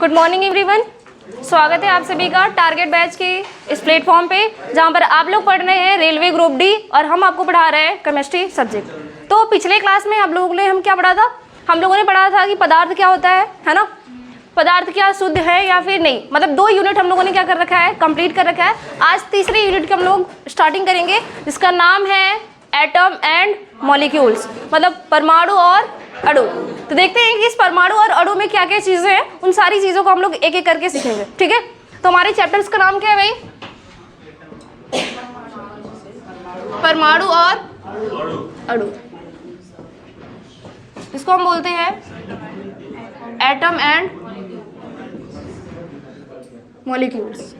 Good morning everyone, स्वागत है आप सभी का टारगेट बैच के इस प्लेटफॉर्म पे जहाँ पर आप लोग पढ़ रहे हैं रेलवे ग्रुप डी और हम आपको पढ़ा रहे हैं केमिस्ट्री सब्जेक्ट। तो पिछले क्लास में हम लोगों ने क्या पढ़ा था? हम लोगों ने पढ़ा था कि पदार्थ क्या होता है ना, पदार्थ क्या शुद्ध है या फिर नहीं। मतलब 2 यूनिट हम लोगों ने क्या कर रखा है, कंप्लीट कर रखा है। आज तीसरे यूनिट की हम लोग स्टार्टिंग करेंगे जिसका नाम है एटम एंड मॉलिक्यूल्स, मतलब परमाणु और अणु। तो देखते हैं कि इस परमाणु और अणु में क्या क्या चीजें हैं, उन सारी चीजों को हम लोग एक एक करके सीखेंगे, ठीक है। तो हमारे चैप्टर्स का नाम क्या है भाई? परमाणु और अणु, इसको हम बोलते हैं एटम एंड मॉलिक्यूल्स।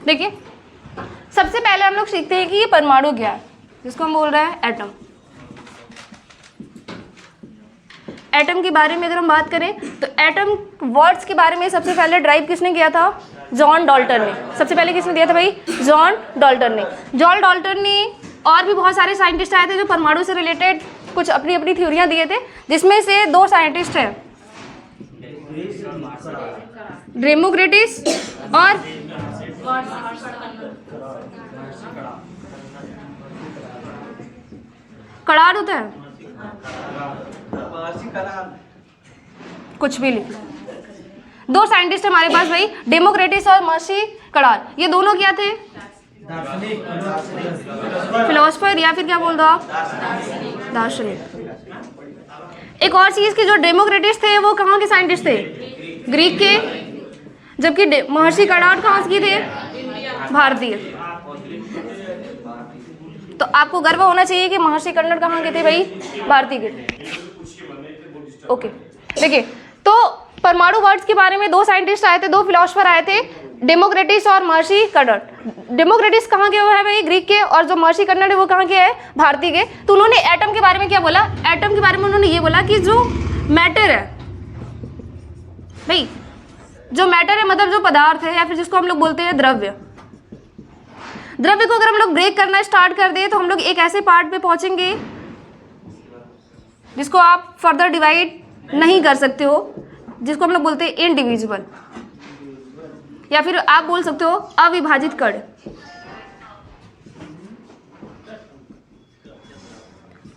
देखिए सबसे पहले हम लोग सीखते हैं कि ये परमाणु क्या है, जिसको हम बोल रहे हैं एटम। एटम के बारे में अगर हम बात करें तो एटम वर्ड्स के बारे में सबसे पहले ड्राइव किसने किया था? जॉन डाल्टन ने। सबसे पहले किसने दिया था भाई? जॉन डाल्टन ने। जॉन डाल्टन ने और भी बहुत सारे साइंटिस्ट आए थे जो परमाणु से रिलेटेड कुछ अपनी अपनी थ्योरियां दिए थे, जिसमें से 2 साइंटिस्ट हैं, डेमोक्रिटस और कड़ार होता है, कुछ भी लिख। 2 साइंटिस्ट हमारे पास भाई, डेमोक्रिटस और मर्सी कड़ार। ये दोनों क्या थे? फिलोसफर या फिर क्या बोल दो आप, दार्शनिक। एक और चीज की, जो डेमोक्रिटस थे वो कहाँ के साइंटिस्ट थे? ग्रीक के, जबकि महर्षि कड़ार कहाँ के थे? भारतीय। तो आपको गर्व होना चाहिए कि महर्षि कन्नड़ कहाँ के थे भाई? भारतीय के। ओके देखिए, तो परमाणु वर्ड्स के बारे में 2 साइंटिस्ट आए थे, 2 फिलोसफर आए थे, डेमोक्रिटस और महर्षि कन्नड़। डेमोक्रिटस कहाँ के वो है भाई? ग्रीक के, और जो महर्षि कन्नड़ है वो कहाँ के है? भारतीय के। तो उन्होंने एटम के बारे में क्या बोला? एटम के बारे में उन्होंने ये बोला कि जो मैटर है भाई, जो मैटर है मतलब जो पदार्थ है या फिर जिसको हम लोग बोलते हैं द्रव्य, द्रव्य को अगर हम लोग ब्रेक करना स्टार्ट कर दें तो हम लोग एक ऐसे पार्ट पे पहुंचेंगे जिसको आप फर्दर डिवाइड नहीं कर सकते हो, जिसको हम लोग बोलते हैं इनडिविजिबल, या फिर आप बोल सकते हो अविभाजित कण।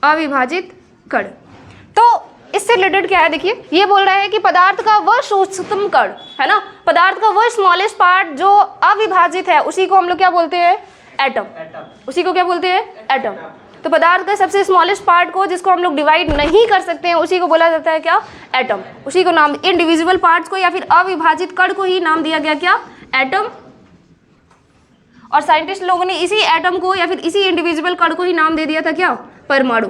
अविभाजित कण। तो इससे रिलेटेड क्या है, देखिए ये बोल रहा है कि पदार्थ का वह सूक्ष्मतम कण है ना, पदार्थ का वह स्मॉलेस्ट पार्ट जो अविभाजित है, उसी को हम लोग क्या बोलते हैं? एटम। उसी को क्या बोलते हैं? एटम। तो पदार्थ का सबसे स्मॉलेस्ट पार्ट को, जिसको हम लोग डिवाइड नहीं कर सकते हैं, उसी को बोला जाता है क्या? एटम। उसी को नाम, इनडिविजिबल पार्ट्स को या फिर अविभाजित कण को ही नाम दिया गया क्या? एटम। और साइंटिस्ट लोगों ने इसी एटम को या फिर इसी इनडिविजिबल कण को ही नाम दे दिया था क्या? परमाणु।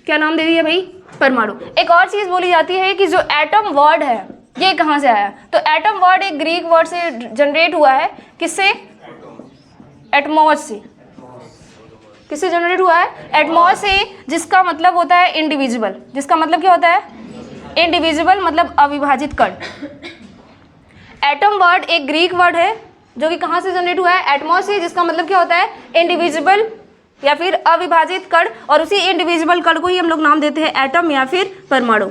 क्या नाम दे दिया भाई? परमाणु। एक और चीज बोली जाती है कि जो एटम वर्ड है ये कहाँ से आया? तो एटम वर्ड एक ग्रीक वर्ड से जनरेट हुआ है। किससे? एटमॉस से। किससे जनरेट हुआ है? एटमॉस से, जिसका मतलब होता है इंडिविजिबल। जिसका मतलब क्या होता है? इंडिविजिबल, मतलब अविभाजित कण। एटम वर्ड एक ग्रीक वर्ड है जो कि कहाँ से जनरेट हुआ है? एटमॉस से, जिसका मतलब क्या होता है? इंडिविजिबल या फिर अविभाजित कण, और उसी इंडिविजिबल कण को ही हम लोग नाम देते हैं एटम या फिर परमाणु।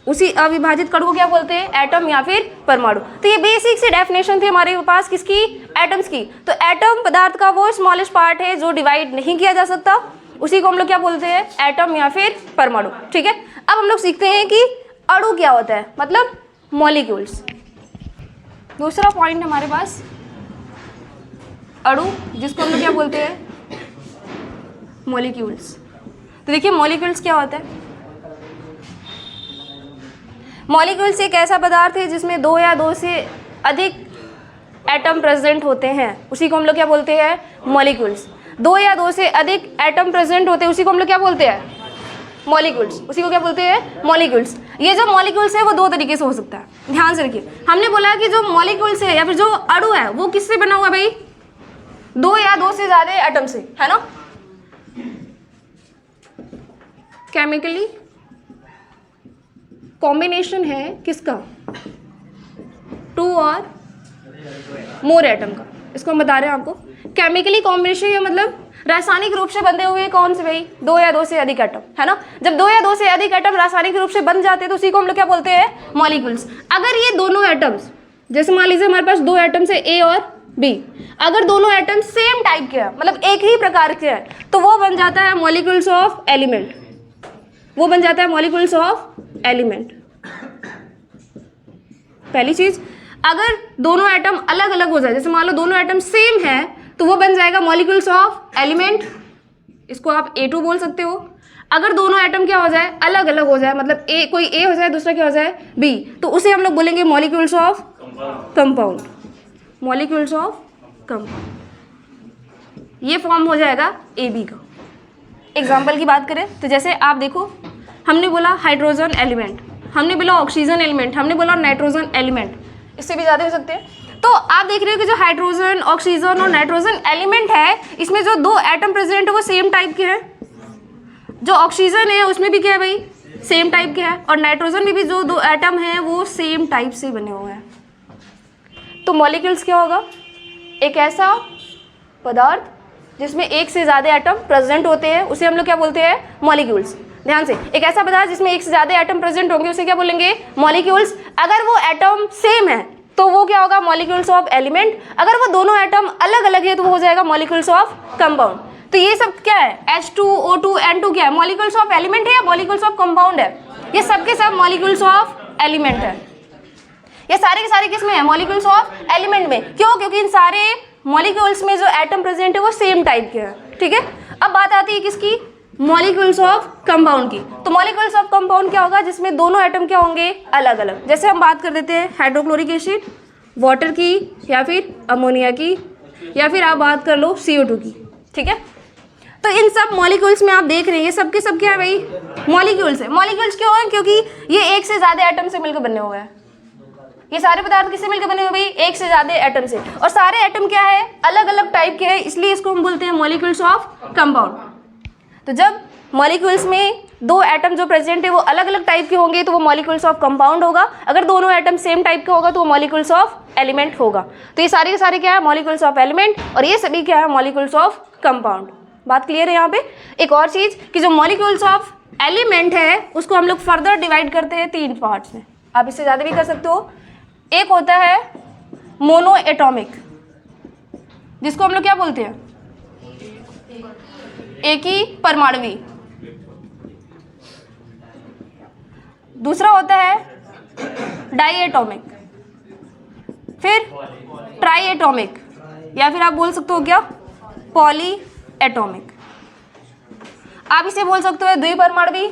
उसी अविभाजित कण को क्या बोलते हैं? एटम या फिर परमाणु। तो ये बेसिक सी डेफिनेशन थी हमारे पास, किसकी? एटम्स की। तो एटम पदार्थ का वो स्मॉलेस्ट पार्ट है जो डिवाइड नहीं किया जा सकता, उसी को हम लोग क्या बोलते हैं? एटम या फिर परमाणु, ठीक है। अब हम लोग सीखते हैं कि अणु क्या होता है, मतलब मॉलिक्यूल्स। दूसरा पॉइंट हमारे पास अणु, जिसको हम लोग क्या बोलते हैं? मॉलिक्यूल्स। तो देखिए मॉलिक्यूल्स क्या होता है? मॉलिक्यूल्स एक ऐसा पदार्थ है जिसमें 2 या 2 से अधिक एटम प्रेजेंट होते हैं, उसी को हम लोग क्या बोलते हैं? मॉलिक्यूल्स। 2 या 2 से अधिक एटम प्रेजेंट होते हैं, उसी को हम लोग क्या बोलते हैं? मॉलिक्यूल्स। उसी को क्या बोलते हैं? मॉलिक्यूल्स। ये जो मॉलिक्यूल्स है वो 2 तरीके से हो सकता है, ध्यान से रखिए। हमने बोला कि जो मॉलिक्यूल्स है या फिर जो अणु है वो किससे बना हुआ है भाई? 2 या 2 से ज्यादा एटम से, है ना। केमिकली कॉम्बिनेशन है किसका? 2 और मोर एटम का। इसको हम बता रहे हैं आपको। केमिकली कॉम्बिनेशन का मतलब रासायनिक रूप से बंधे हुए कौन से भाई, 2 या 2 से अधिक एटम, है ना। जब 2 या 2 से अधिक एटम रासायनिक रूप से बन जाते हैं तो उसी को हम लोग क्या बोलते हैं, मॉलिक्यूल्स। अगर ये दोनों एटम्स, जैसे मान लीजिए हमारे पास 2 एटम्स है ए और बी, अगर दोनों एटम सेम टाइप के हैं, मतलब एक ही प्रकार के हैं, तो वो बन जाता है मॉलिक्यूल्स ऑफ एलिमेंट, वो बन जाता है मॉलिक्यूल्स ऑफ एलिमेंट। पहली चीज, अगर दोनों एटम अलग अलग हो जाए, जैसे मान लो दोनों एटम सेम है, तो वो बन जाएगा मॉलिक्यूल्स ऑफ एलिमेंट, इसको आप A2 बोल सकते हो। अगर दोनों एटम क्या हो जाए, अलग अलग हो जाए, मतलब ए कोई A हो जाए दूसरा क्या हो जाए B, तो उसे हम लोग बोलेंगे molecules of compound, molecules of compound. ये फॉर्म हो जाएगा AB का। एग्जाम्पल की बात करें तो जैसे आप देखो, हमने बोला हाइड्रोजन एलिमेंट, हमने बोला ऑक्सीजन एलिमेंट, हमने बोला नाइट्रोजन एलिमेंट, इससे भी ज़्यादा हो सकते हैं। तो आप देख रहे हो कि जो हाइड्रोजन, ऑक्सीजन और नाइट्रोजन एलिमेंट है, इसमें जो 2 एटम प्रेजेंट है वो सेम टाइप के हैं। जो ऑक्सीजन है उसमें भी क्या है भाई, सेम टाइप के है, और नाइट्रोजन में भी जो 2 एटम हैं वो सेम टाइप से बने हुए हैं। तो मॉलिक्यूल्स क्या होगा, एक ऐसा पदार्थ जिसमें एक से ज़्यादा एटम प्रेजेंट होते हैं, उसे हम लोग क्या बोलते हैं, मॉलिक्यूल्स। ध्यान से, एक ऐसा पदार्थ जिसमें एक से ज़्यादा एटम प्रेजेंट होंगे उसे क्या बोलेंगे, मॉलिक्यूल्स। अगर वो एटम सेम है तो वो क्या होगा, मॉलिक्यूल्स ऑफ एलिमेंट। अगर वो दोनों एटम अलग अलग है तो वो हो जाएगा मॉलिक्यूल्स ऑफ कंपाउंड। तो ये सब क्या है, H2, O2, N2 क्या है, मॉलिक्यूल्स ऑफ एलिमेंट है या मॉलिक्यूल्स ऑफ कंपाउंड है, ये सब के सब मॉलिक्यूल्स ऑफ एलिमेंट है। ये सारे के सारे किस में है, मॉलिक्यूल्स ऑफ एलिमेंट में। क्यों, क्योंकि इन सारे मॉलिक्यूल्स में जो एटम प्रेजेंट है वो सेम टाइप के हैं। ठीक है, अब बात आती है किसकी, मॉलिक्यूल्स ऑफ कंपाउंड की। तो मॉलिक्यूल्स ऑफ कंपाउंड क्या होगा, जिसमें दोनों एटम क्या होंगे, अलग अलग। जैसे हम बात कर देते हैं हाइड्रोक्लोरिक एसिड, वाटर की, या फिर अमोनिया की, या फिर आप बात कर लो CO2 की। ठीक है, तो इन सब मॉलिक्यूल्स में आप देख रहे हैं ये सब के सब क्या है भाई, मॉलिक्यूल्स है। मॉलिक्यूल्स क्यों है, क्योंकि ये एक से ज़्यादा एटम से मिलकर बने हुए हैं। ये सारे पदार्थ किससे मिलकर बने हुए भाई, एक से ज़्यादा एटम से, और सारे एटम क्या है, अलग अलग टाइप के हैं, इसलिए इसको हम बोलते हैं मॉलिक्यूल्स ऑफ कंपाउंड। तो जब मॉलिक्यूल्स में 2 एटम जो प्रेजेंट है वो अलग अलग टाइप के होंगे तो वो मॉलिक्यूल्स ऑफ कंपाउंड होगा। अगर दोनों एटम सेम टाइप का होगा तो वो मॉलिक्यूल्स ऑफ एलिमेंट होगा। तो ये सारे के सारे क्या है, मॉलिक्यूल्स ऑफ एलिमेंट, और ये सभी क्या है, मॉलिक्यूल्स ऑफ कंपाउंड। बात क्लियर है यहाँ पे। एक और चीज़ कि जो मॉलिक्यूल्स ऑफ एलिमेंट है उसको हम लोग फर्दर डिवाइड करते हैं 3 पार्ट्स में, आप इससे ज़्यादा भी कर सकते हो। एक होता है मोनो एटॉमिक, जिसको हम लोग क्या बोलते हैं, एक ही परमाणुवी। दूसरा होता है डाई एटॉमिक, फिर ट्राई एटॉमिक, या फिर आप बोल सकते हो क्या, पॉली एटॉमिक। आप इसे बोल सकते हो द्विपरमाणुवी,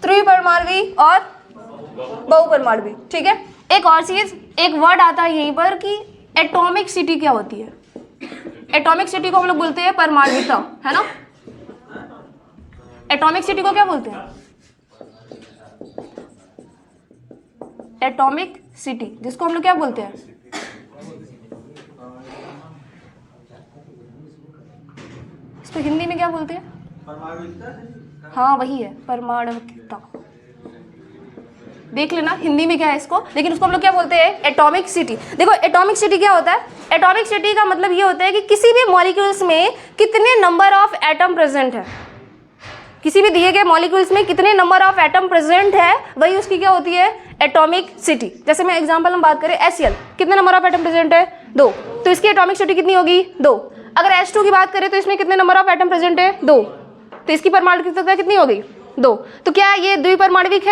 त्रिपरमाणुवी और बहुपरमाणुवी। ठीक है, एक और चीज, एक वर्ड आता है यहीं पर कि एटॉमिक सिटी क्या होती है। एटॉमिक सिटी को हम लोग बोलते हैं परमाणुता, है ना। एटॉमिक सिटी को क्या बोलते हैं, एटॉमिक सिटी, जिसको हम लोग क्या बोलते हैं, इसको हिंदी में क्या बोलते हैं, हाँ वही है, परमाणुता। देख लेना हिंदी में क्या है इसको, लेकिन उसको हम लोग क्या बोलते हैं, एटॉमिक सिटी। देखो एटॉमिक सिटी क्या होता है, एटॉमिक सिटी का मतलब ये होता है कि किसी भी मॉलिक्यूल्स में कितने नंबर ऑफ एटम प्रेजेंट है, किसी भी दिए गए मॉलिक्यूल्स में कितने नंबर ऑफ एटम प्रेजेंट है, वही उसकी क्या होती है, एटॉमिक सिटी। जैसे मैं एग्जांपल हम बात करें HCl, कितने नंबर ऑफ एटम प्रेजेंट है, 2, तो इसकी एटॉमिक सिटी कितनी होगी, 2। अगर H2 की बात करें तो इसमें कितने नंबर ऑफ एटम प्रेजेंट है, 2, तो इसकी परमाणुकता कितनी हो गई, 2। तो क्या ये द्विपरमाणुविक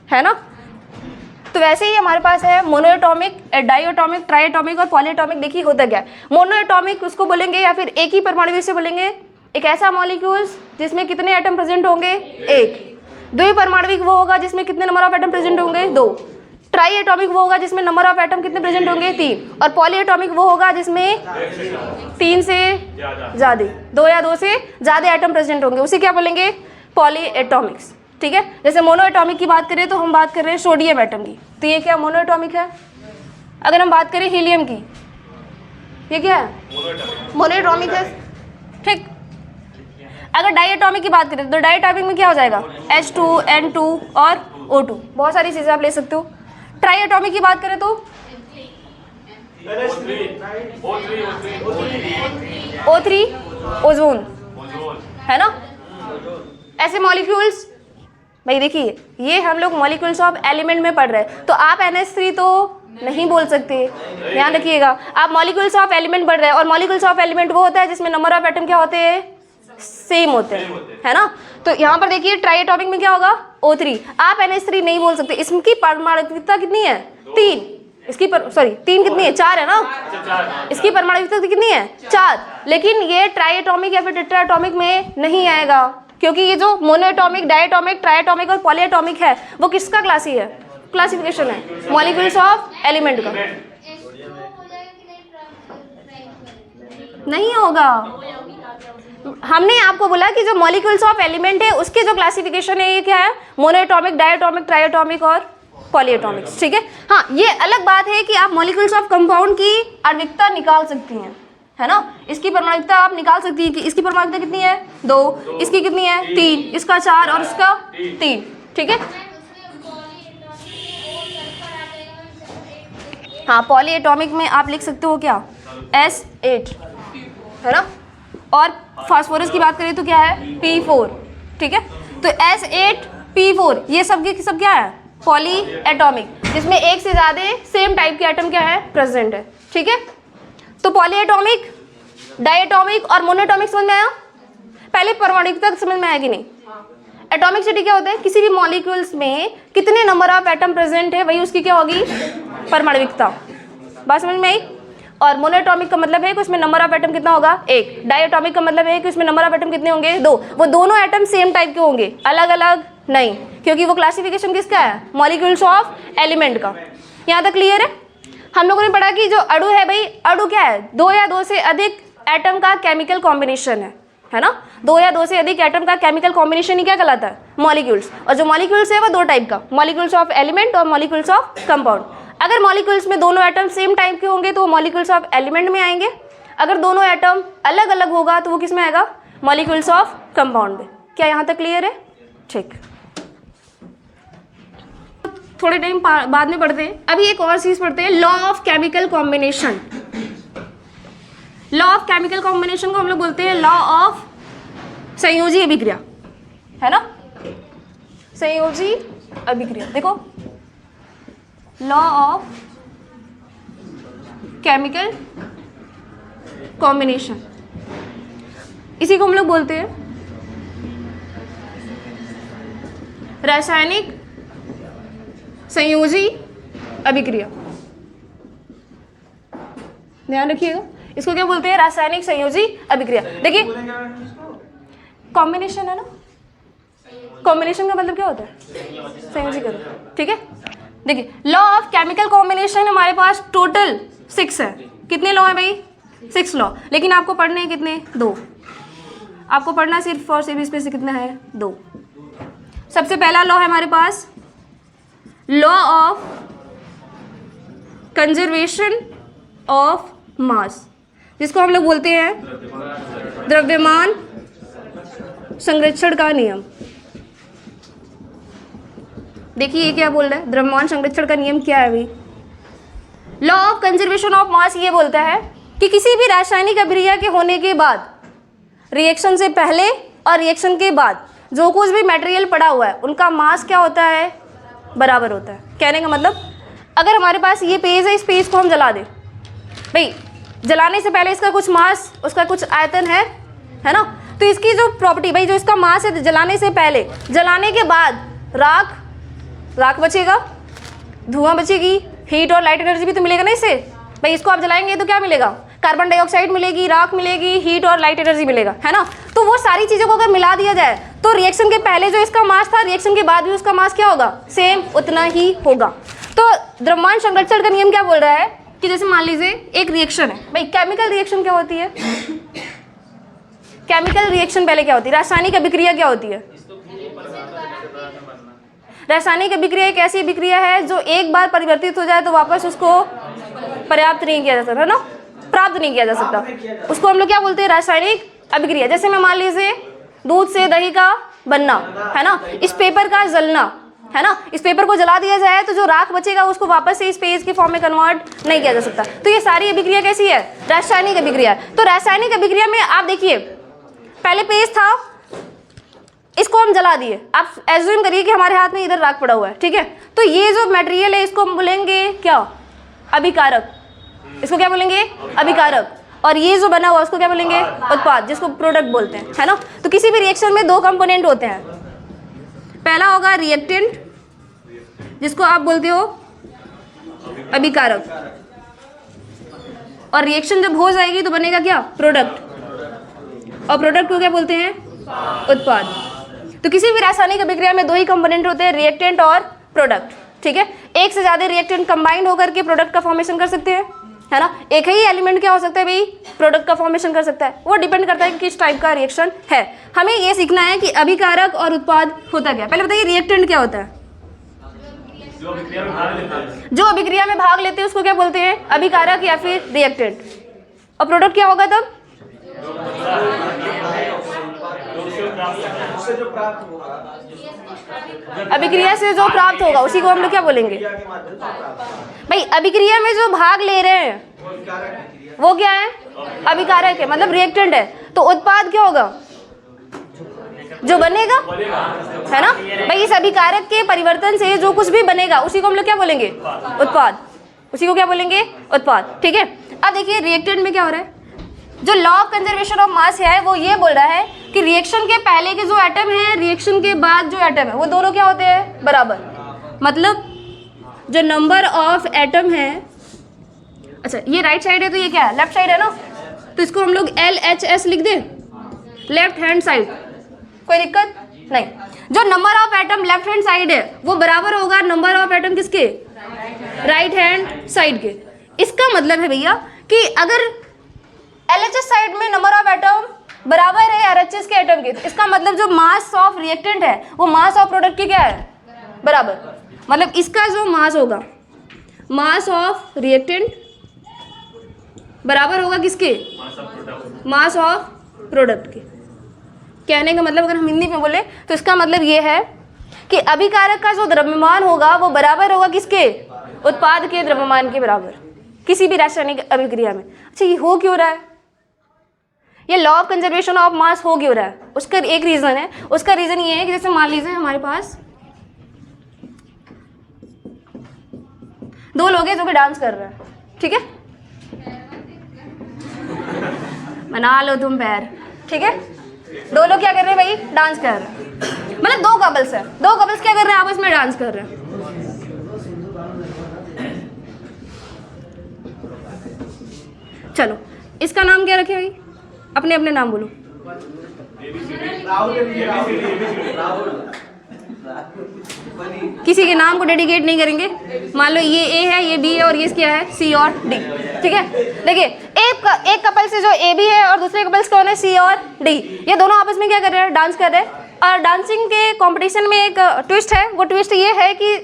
है ना। तो वैसे ही हमारे पास है मोनोएटॉमिक, डाईएटॉमिक, ट्राईएटॉमिक और पॉलीएटॉमिक। देखिए होता क्या है, मोनोएटॉमिक उसको बोलेंगे या फिर एक ही परमाणु से बोलेंगे, एक ऐसा मॉलिक्यूल्स जिसमें कितने एटम प्रेजेंट होंगे, 1। द्विपरमाणुविक वो होगा जिसमें कितने नंबर ऑफ एटम प्रेजेंट होंगे, 2। ट्राईएटॉमिक वो होगा जिसमें नंबर ऑफ एटम कितने प्रेजेंट होंगे, 3। और पॉलीएटॉमिक वो होगा जिसमें 3 से ज़्यादा, 2 या 2 से ज़्यादा एटम प्रेजेंट होंगे, उसे क्या बोलेंगे, पॉलीएटॉमिक्स। ठीक है, जैसे मोनोएटॉमिक की बात करें तो हम बात कर रहे हैं सोडियम एटम की, तो ये क्या मोनोएटॉमिक है। अगर हम बात करें हीलियम की, ये क्या है, मोनोएटॉमिक है। ठीक, अगर डाईएटॉमिक की बात करें तो डाईएटॉमिक में क्या हो जाएगा, H2, N2 और O2, बहुत सारी चीज़ें आप ले सकते हो। ट्राईएटॉमिक की बात करें तो O3 ओजोन, है ना। ऐसे मॉलिक्यूल्स, भाई देखिए ये हम लोग मॉलिक्यूल्स ऑफ एलिमेंट में पढ़ रहे हैं, तो आप NH3 तो नहीं बोल सकते, ध्यान रखिएगा। आप मॉलिक्यूल्स ऑफ एलिमेंट पढ़ रहे हैं, और मॉलिक्यूल्स ऑफ एलिमेंट वो होता है जिसमें नंबर ऑफ एटम क्या होते हैं, सेम होते हैं, है ना। तो यहाँ पर देखिए ट्राई एटॉमिक में क्या होगा, O3। आप NH3 नहीं बोल सकते, इसकी परमाणुकता कितनी है, 3। इसकी सॉरी 3 कितनी है, 4 है ना। इसकी परमाणुकता कितनी है, 4। लेकिन ये ट्राई एटॉमिक या फिर टेट्रा एटॉमिक में नहीं आएगा, क्योंकि ये जो मोनोएटॉमिक, डायटॉमिक, ट्राइएटॉमिक और पॉलीएटॉमिक है वो किसका क्लासिफिकेशन है, मॉलिक्यूल्स ऑफ एलिमेंट का। नहीं होगा, हमने आपको बोला कि जो मॉलिक्यूल्स ऑफ एलिमेंट है उसके जो क्लासिफिकेशन है ये क्या है, मोनोएटॉमिक, डायटॉमिक, ट्राइएटॉमिक और पॉलीएटॉमिक्स, ठीक है। हाँ, ये अलग बात है कि आप मॉलिक्यूल्स ऑफ कंपाउंड की आणविकता निकाल सकती हैं, है ना। इसकी परमाणुकता आप निकाल सकती हैं कि इसकी परमाणुकता कितनी है, 2, इसकी कितनी है, 3, इसका 4 और इसका 3, ठीक है। हाँ, पॉलीएटॉमिक में आप लिख सकते हो क्या, S8, है ना। और फास्फोरस की बात करें तो क्या है, P4, ठीक है। तो S8 P4 ये सब के सब क्या है, पॉली एटॉमिक, जिसमें एक से ज़्यादा सेम टाइप के एटम क्या है, प्रेजेंट है, ठीक है। तो पॉलीएटॉमिक, डायटॉमिक और मोनोएटॉमिक समझ में आया। पहले परमाणुकता समझ में आया कि नहीं। एटॉमिसिटी क्या होता है, किसी भी मॉलिक्यूल्स में कितने नंबर ऑफ एटम प्रेजेंट है वही उसकी क्या होगी, परमाणुकता। बात समझ में आई। और मोनोएटॉमिक का मतलब है कि उसमें नंबर ऑफ एटम कितना होगा, 1। डायटॉमिक का मतलब है कि उसमें नंबर ऑफ एटम कितने होंगे, 2। वो दोनों एटम सेम टाइप के होंगे, अलग अलग नहीं, क्योंकि वो क्लासिफिकेशन किसका है, मॉलिक्यूल्स ऑफ एलिमेंट का। यहाँ तक क्लियर है। हम लोगों ने पढ़ा कि जो अणु है भाई, अणु क्या है, 2 या 2 से अधिक एटम का केमिकल कॉम्बिनेशन है ना। 2 या 2 से अधिक एटम का केमिकल कॉम्बिनेशन ही क्या कहलाता है, मॉलिक्यूल्स। और जो मॉलिक्यूल्स है वो 2 टाइप का, मॉलिक्यूल्स ऑफ एलिमेंट और मॉलिक्यूल्स ऑफ कंपाउंड। अगर मॉलिक्यूल्स में दोनों एटम सेम टाइप के होंगे तो वो मॉलिक्यूल्स ऑफ एलिमेंट में आएंगे। अगर दोनों एटम अलग अलग होगा तो वो किस में आएगा, मॉलिक्यूल्स ऑफ कंपाउंड में। क्या यहाँ तक क्लियर है, ठीक। थोड़े टाइम बाद में पढ़ते हैं, अभी एक और चीज पढ़ते हैं, law of chemical combination. Law of chemical combination को हम लोग बोलते हैं लॉ ऑफ संयोजी अभिक्रिया, है ना। संयोजी अभिक्रिया, देखो लॉ ऑफ केमिकल कॉम्बिनेशन, इसी को हम लोग बोलते हैं रासायनिक संयोजी अभिक्रिया। ध्यान रखिएगा, इसको क्या बोलते हैं, रासायनिक संयोजी अभिक्रिया। देखिए कॉम्बिनेशन है ना, कॉम्बिनेशन का मतलब क्या होता है, संयोजी करो, ठीक है। देखिए लॉ ऑफ केमिकल कॉम्बिनेशन हमारे पास टोटल 6 है। कितने लॉ है भाई, 6 लॉ, लेकिन आपको पढ़ने हैं कितने, 2। आपको पढ़ना सिर्फ और सिर्फ इसमें से कितना है, 2। सबसे पहला लॉ है हमारे पास law of conservation of mass, जिसको हम लोग बोलते हैं द्रव्यमान संरक्षण का नियम। देखिए ये क्या बोल रहा है, द्रव्यमान संरक्षण का नियम क्या है भाई। लॉ ऑफ कंजर्वेशन ऑफ मास ये बोलता है कि किसी भी रासायनिक अभिक्रिया के होने के बाद, रिएक्शन से पहले और रिएक्शन के बाद जो कुछ भी मटेरियल पड़ा हुआ है उनका मास क्या होता है, बराबर होता है। कहने का मतलब अगर हमारे पास ये पेज है, इस पेज को हम जला दें भाई, जलाने से पहले इसका कुछ मास, उसका कुछ आयतन है ना। तो इसकी जो प्रॉपर्टी भाई, जो इसका मास है जलाने से पहले, जलाने के बाद राख बचेगा, धुआं बचेगी, हीट और लाइट एनर्जी भी तो मिलेगा ना इससे भाई। इसको आप जलाएंगे तो क्या मिलेगा, कार्बन डाइऑक्साइड मिलेगी, राख मिलेगी, हीट और लाइट एनर्जी मिलेगा, है ना। तो वो सारी चीज़ों को अगर मिला दिया जाए तो रिएक्शन के पहले जो इसका मास था, रिएक्शन के बाद भी उसका मास क्या होगा, सेम उतना ही होगा। तो द्रव्यमान संरक्षण का नियम क्या बोल रहा है कि जैसे मान लीजिए एक रिएक्शन है भाई, केमिकल रिएक्शन क्या होती है, केमिकल रिएक्शन पहले क्या होती है, रासायनिक अभिक्रिया क्या होती है। रासायनिक अभिक्रिया एक ऐसी अभिक्रिया है जो एक बार परिवर्तित हो जाए तो वापस उसको पर्याप्त नहीं किया जा सकता, है ना, प्राप्त नहीं किया जा सकता। उसको हम लोग क्या बोलते हैं, रासायनिक अभिक्रिया। जैसे मैं मान लीजिए दूध से दही का बनना, है ना, इस पेपर का जलना, है ना, इस पेपर को जला दिया जाए तो जो राख बचेगा उसको वापस से इस पेज के फॉर्म में कन्वर्ट नहीं किया जा सकता। तो ये सारी अभिक्रिया कैसी है, रासायनिक अभिक्रिया। तो रासायनिक अभिक्रिया में आप देखिए पहले पेज था, इसको हम जला दिए, आप एज्यूम करिए कि हमारे हाथ में इधर राख पड़ा हुआ है, ठीक है। तो ये जो मटेरियल है इसको हम बोलेंगे क्या, अभिकारक, इसको क्या बोलेंगे, अभिकारक। और ये जो बना हुआ उसको क्या बोलेंगे, उत्पाद, जिसको प्रोडक्ट बोलते हैं, है ना। तो किसी भी रिएक्शन में दो कंपोनेंट होते हैं, पहला होगा रिएक्टेंट जिसको आप बोलते हो अभिकारक, और रिएक्शन जब हो जाएगी तो बनेगा क्या, प्रोडक्ट, और प्रोडक्ट को क्या बोलते हैं, उत्पाद। तो किसी भी रासायनिक अभिक्रिया में दो ही कंपोनेंट होते हैं, रिएक्टेंट और प्रोडक्ट, ठीक है। एक से ज्यादा रिएक्टेंट कंबाइंड होकर के प्रोडक्ट का फॉर्मेशन कर सकते हैं, है ना। एक ही एलिमेंट क्या हो सकता है भाई, प्रोडक्ट का फॉर्मेशन कर सकता है। वो डिपेंड करता है कि किस टाइप का रिएक्शन है। हमें ये सीखना है कि अभिकारक और उत्पाद होता क्या। पहले बताइए रिएक्टेंट क्या होता है, जो अभिक्रिया में भाग लेते हैं उसको क्या बोलते हैं, अभिकारक या फिर रिएक्टेंट। और प्रोडक्ट क्या होगा तब, अभिक्रिया से जो प्राप्त होगा उसी को हम लोग क्या बोलेंगे भाई, अभिक्रिया में जो भाग ले रहे हैं वो क्या है, अभिकारक है, मतलब रिएक्टेंट है। तो उत्पाद क्या होगा, जो बनेगा, है ना भाई। इस अभिकारक के परिवर्तन से जो कुछ भी बनेगा उसी को हम लोग क्या बोलेंगे, उत्पाद, उसी को क्या बोलेंगे, उत्पाद, ठीक है। अब देखिए रिएक्टेंट में क्या हो रहा है, जो लॉ ऑफ कंजर्वेशन ऑफ मास है वो ये बोल रहा है कि रिएक्शन के पहले के जो एटम है, रिएक्शन के बाद जो एटम है, वो दोनों क्या होते हैं, बराबर। मतलब जो नंबर ऑफ एटम है, अच्छा ये राइट साइड है तो ये क्या है, लेफ्ट साइड है ना, तो इसको हम लोग LHS लिख दें, लेफ्ट हैंड साइड, कोई दिक्कत नहीं। जो number of atom left hand side है वो बराबर होगा नंबर ऑफ एटम किसके, राइट हैंड साइड के। इसका मतलब है भैया कि अगर LHS साइड में नंबर ऑफ एटम बराबर है RHS के एटम के, तो इसका मतलब जो मास ऑफ रिएक्टेंट है वो मास ऑफ प्रोडक्ट के क्या है, बराबर। मतलब इसका जो मास होगा, मास ऑफ रिएक्टेंट बराबर होगा किसके, मास ऑफ प्रोडक्ट के। कहने का मतलब अगर हम हिंदी में बोले तो इसका मतलब ये है कि अभिकारक का जो द्रव्यमान होगा वो बराबर होगा किसके, उत्पाद के द्रव्यमान के बराबर, किसी भी रासायनिक अभिक्रिया में। अच्छा ये हो क्यों रहा है, ये लॉ ऑफ कंजर्वेशन ऑफ मास हो क्यों रहा है, उसका एक रीजन है। उसका रीजन ये है कि जैसे मान लीजिए हमारे पास दो लोग हैं जो कि डांस कर रहे हैं, ठीक है, बना लो तुम पैर, ठीक है। दो लोग क्या कर रहे हैं भाई, डांस कर रहे हैं, मतलब दो कपल्स हैं, दो कपल्स क्या कर रहे हैं, आपस में डांस कर रहे हैं। चलो इसका नाम क्या रखे भाई, अपने अपने नाम बोलो। किसी के नाम को डेडिकेट नहीं करेंगे। मान लो ये A है, ये B है और ये क्या है, C और D, ठीक है। देखिए एक कपल से जो AB है और दूसरे कपल्स कौन है, C और D, ये दोनों आपस में क्या कर रहे हैं, डांस कर रहे हैं। और डांसिंग के कंपटीशन में एक ट्विस्ट है, वो ट्विस्ट ये है कि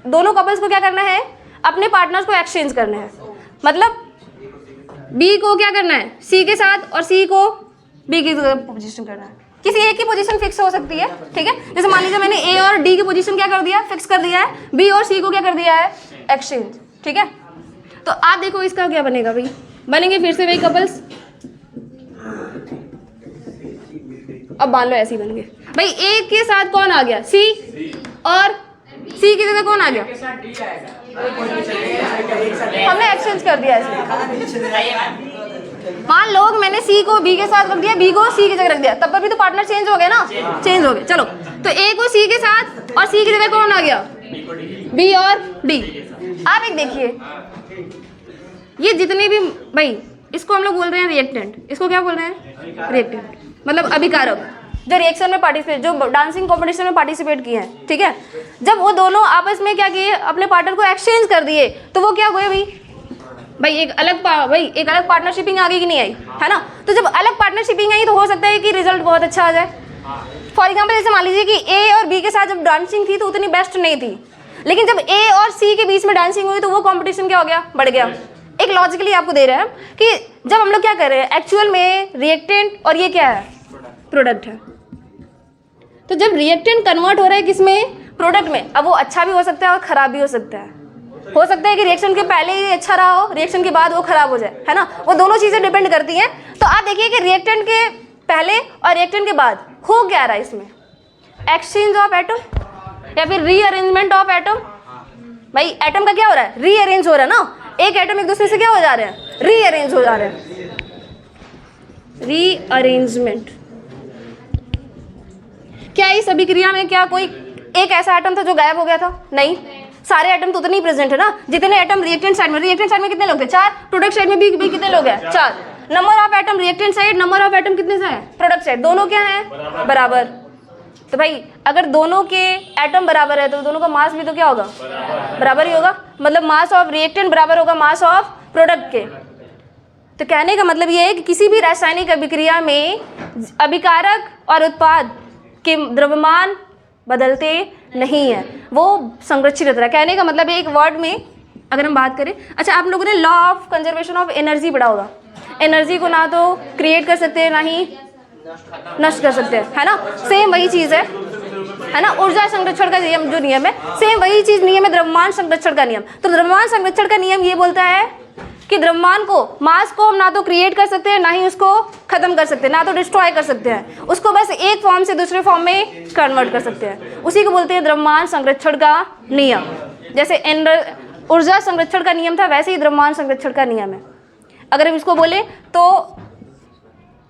दोनों कपल्स को क्या करना है, अपने पार्टनर्स को एक्सचेंज करना है। मतलब B को क्या करना है, C के साथ, और C को B की पोजीशन करना है। किसी एक की पोजीशन फिक्स हो सकती है, ठीक है। जैसे मान लीजिए मैंने A और D की पोजीशन क्या कर दिया, फिक्स कर दिया है, B और C को क्या कर दिया है, एक्सचेंज, ठीक है। तो आप देखो इसका क्या बनेगा भाई, बनेंगे फिर से वही कपल्स। अब मान लो ऐसे ही बन गए भाई, A के साथ कौन आ गया, C, और C की जगह कौन आ गया, हमने एक्सचेंज कर दिया ऐसे। मान लो मैंने C को B के साथ रख दिया, B को C की जगह रख दिया, तब पर भी तो पार्टनर चेंज हो गए ना, चेंज हो गए। चलो तो A को C के साथ और C की जगह कौन आ गया, B और D। आप एक देखिए, ये जितने भी भाई, इसको हम लोग बोल रहे हैं रिएक्टेंट, इसको क्या बोल रहे हैं, रिएक्टेंट, मतलब अभिकारक, जो रिएक्शन में पार्टिसिपेट, जो डांसिंग कॉम्पिटिशन में पार्टिसिपेट किए हैं, ठीक है। जब वो दोनों आपस में क्या किए, अपने पार्टनर को एक्सचेंज कर दिए, तो वो क्या हुए भाई एक अलग पार्टनरशिपिंग आ गई कि नहीं आई, है ना। तो जब अलग पार्टनरशिपिंग आई तो हो सकता है कि रिजल्ट बहुत अच्छा आ जाए। फॉर एग्जाम्पल जैसे मान लीजिए कि A और B के साथ जब डांसिंग थी तो उतनी बेस्ट नहीं थी, लेकिन जब A और C के बीच में डांसिंग हुई तो वो कंपटीशन क्या हो गया, बढ़ गया। एक लॉजिकली आपको दे रहे हैं कि जब हम लोग क्या कर रहे हैं, एक्चुअल में रिएक्टेंट और ये क्या है, प्रोडक्ट है। तो जब रिएक्टेंट कन्वर्ट हो रहा है किसमें, प्रोडक्ट में, अब वो अच्छा भी हो सकता है और ख़राब भी हो सकता है। हो सकता है कि रिएक्शन के पहले ही अच्छा रहा हो, रिएक्शन के बाद वो खराब हो जाए, है ना। वो दोनों चीज़ें डिपेंड करती हैं। तो आप देखिए कि रिएक्टेंट के पहले और रिएक्टेंट के बाद हो क्या रहा है इसमें, एक्सचेंज ऑफ एटम या फिर रीअरेंजमेंट ऑफ एटम। भाई एटम का क्या हो रहा है, रीअरेंज हो रहा है ना। एक एटम एक दूसरे से क्या हो जा रहे हैं, रीअरेंज हो जा रहे हैं, रीअरेंजमेंट। क्या इस अभिक्रिया में क्या कोई एक ऐसा एटम था जो गायब हो गया था, नहीं, सारे एटम तो उतने ही प्रेजेंट है ना जितने एटम रिएक्टेंट साइड में कितने लोग थे, 4, प्रोडक्ट साइड में भी कितने लोग हैं, 4। Number of atom reactant side, number of atom कितने से है प्रोडक्ट साइड, दोनों क्या है बराबर। तो भाई अगर दोनों के एटम बराबर है तो दोनों का मास भी तो क्या होगा, बराबर ही होगा। मतलब मास ऑफ रिएक्टेंट बराबर होगा मास ऑफ प्रोडक्ट के। तो कहने का मतलब ये है कि किसी भी रासायनिक अभिक्रिया में अभिकारक और उत्पाद के द्रव्यमान बदलते नहीं है, वो संरक्षित रहता है। कहने का मतलब एक वर्ड में अगर हम बात करें, अच्छा आप लोगों ने law of conservation of energy पढ़ा होगा। एनर्जी को ना तो क्रिएट कर सकते हैं ना ही नष्ट कर सकते हैं, है ना। सेम वही चीज़ है ना। ऊर्जा संरक्षण का नियम जो नियम है, सेम वही चीज़ नियम है द्रव्यमान संरक्षण का नियम। तो द्रव्यमान संरक्षण का नियम ये बोलता है कि द्रव्यमान को, मास को हम ना तो क्रिएट कर सकते हैं ना ही उसको खत्म कर सकते हैं, ना तो डिस्ट्रॉय कर सकते हैं, उसको बस एक फॉर्म से दूसरे फॉर्म में कन्वर्ट कर सकते हैं। उसी को बोलते हैं द्रव्यमान संरक्षण का नियम। जैसे ऊर्जा संरक्षण का नियम था, वैसे ही द्रव्यमान संरक्षण का नियम है। अगर हम इसको बोले तो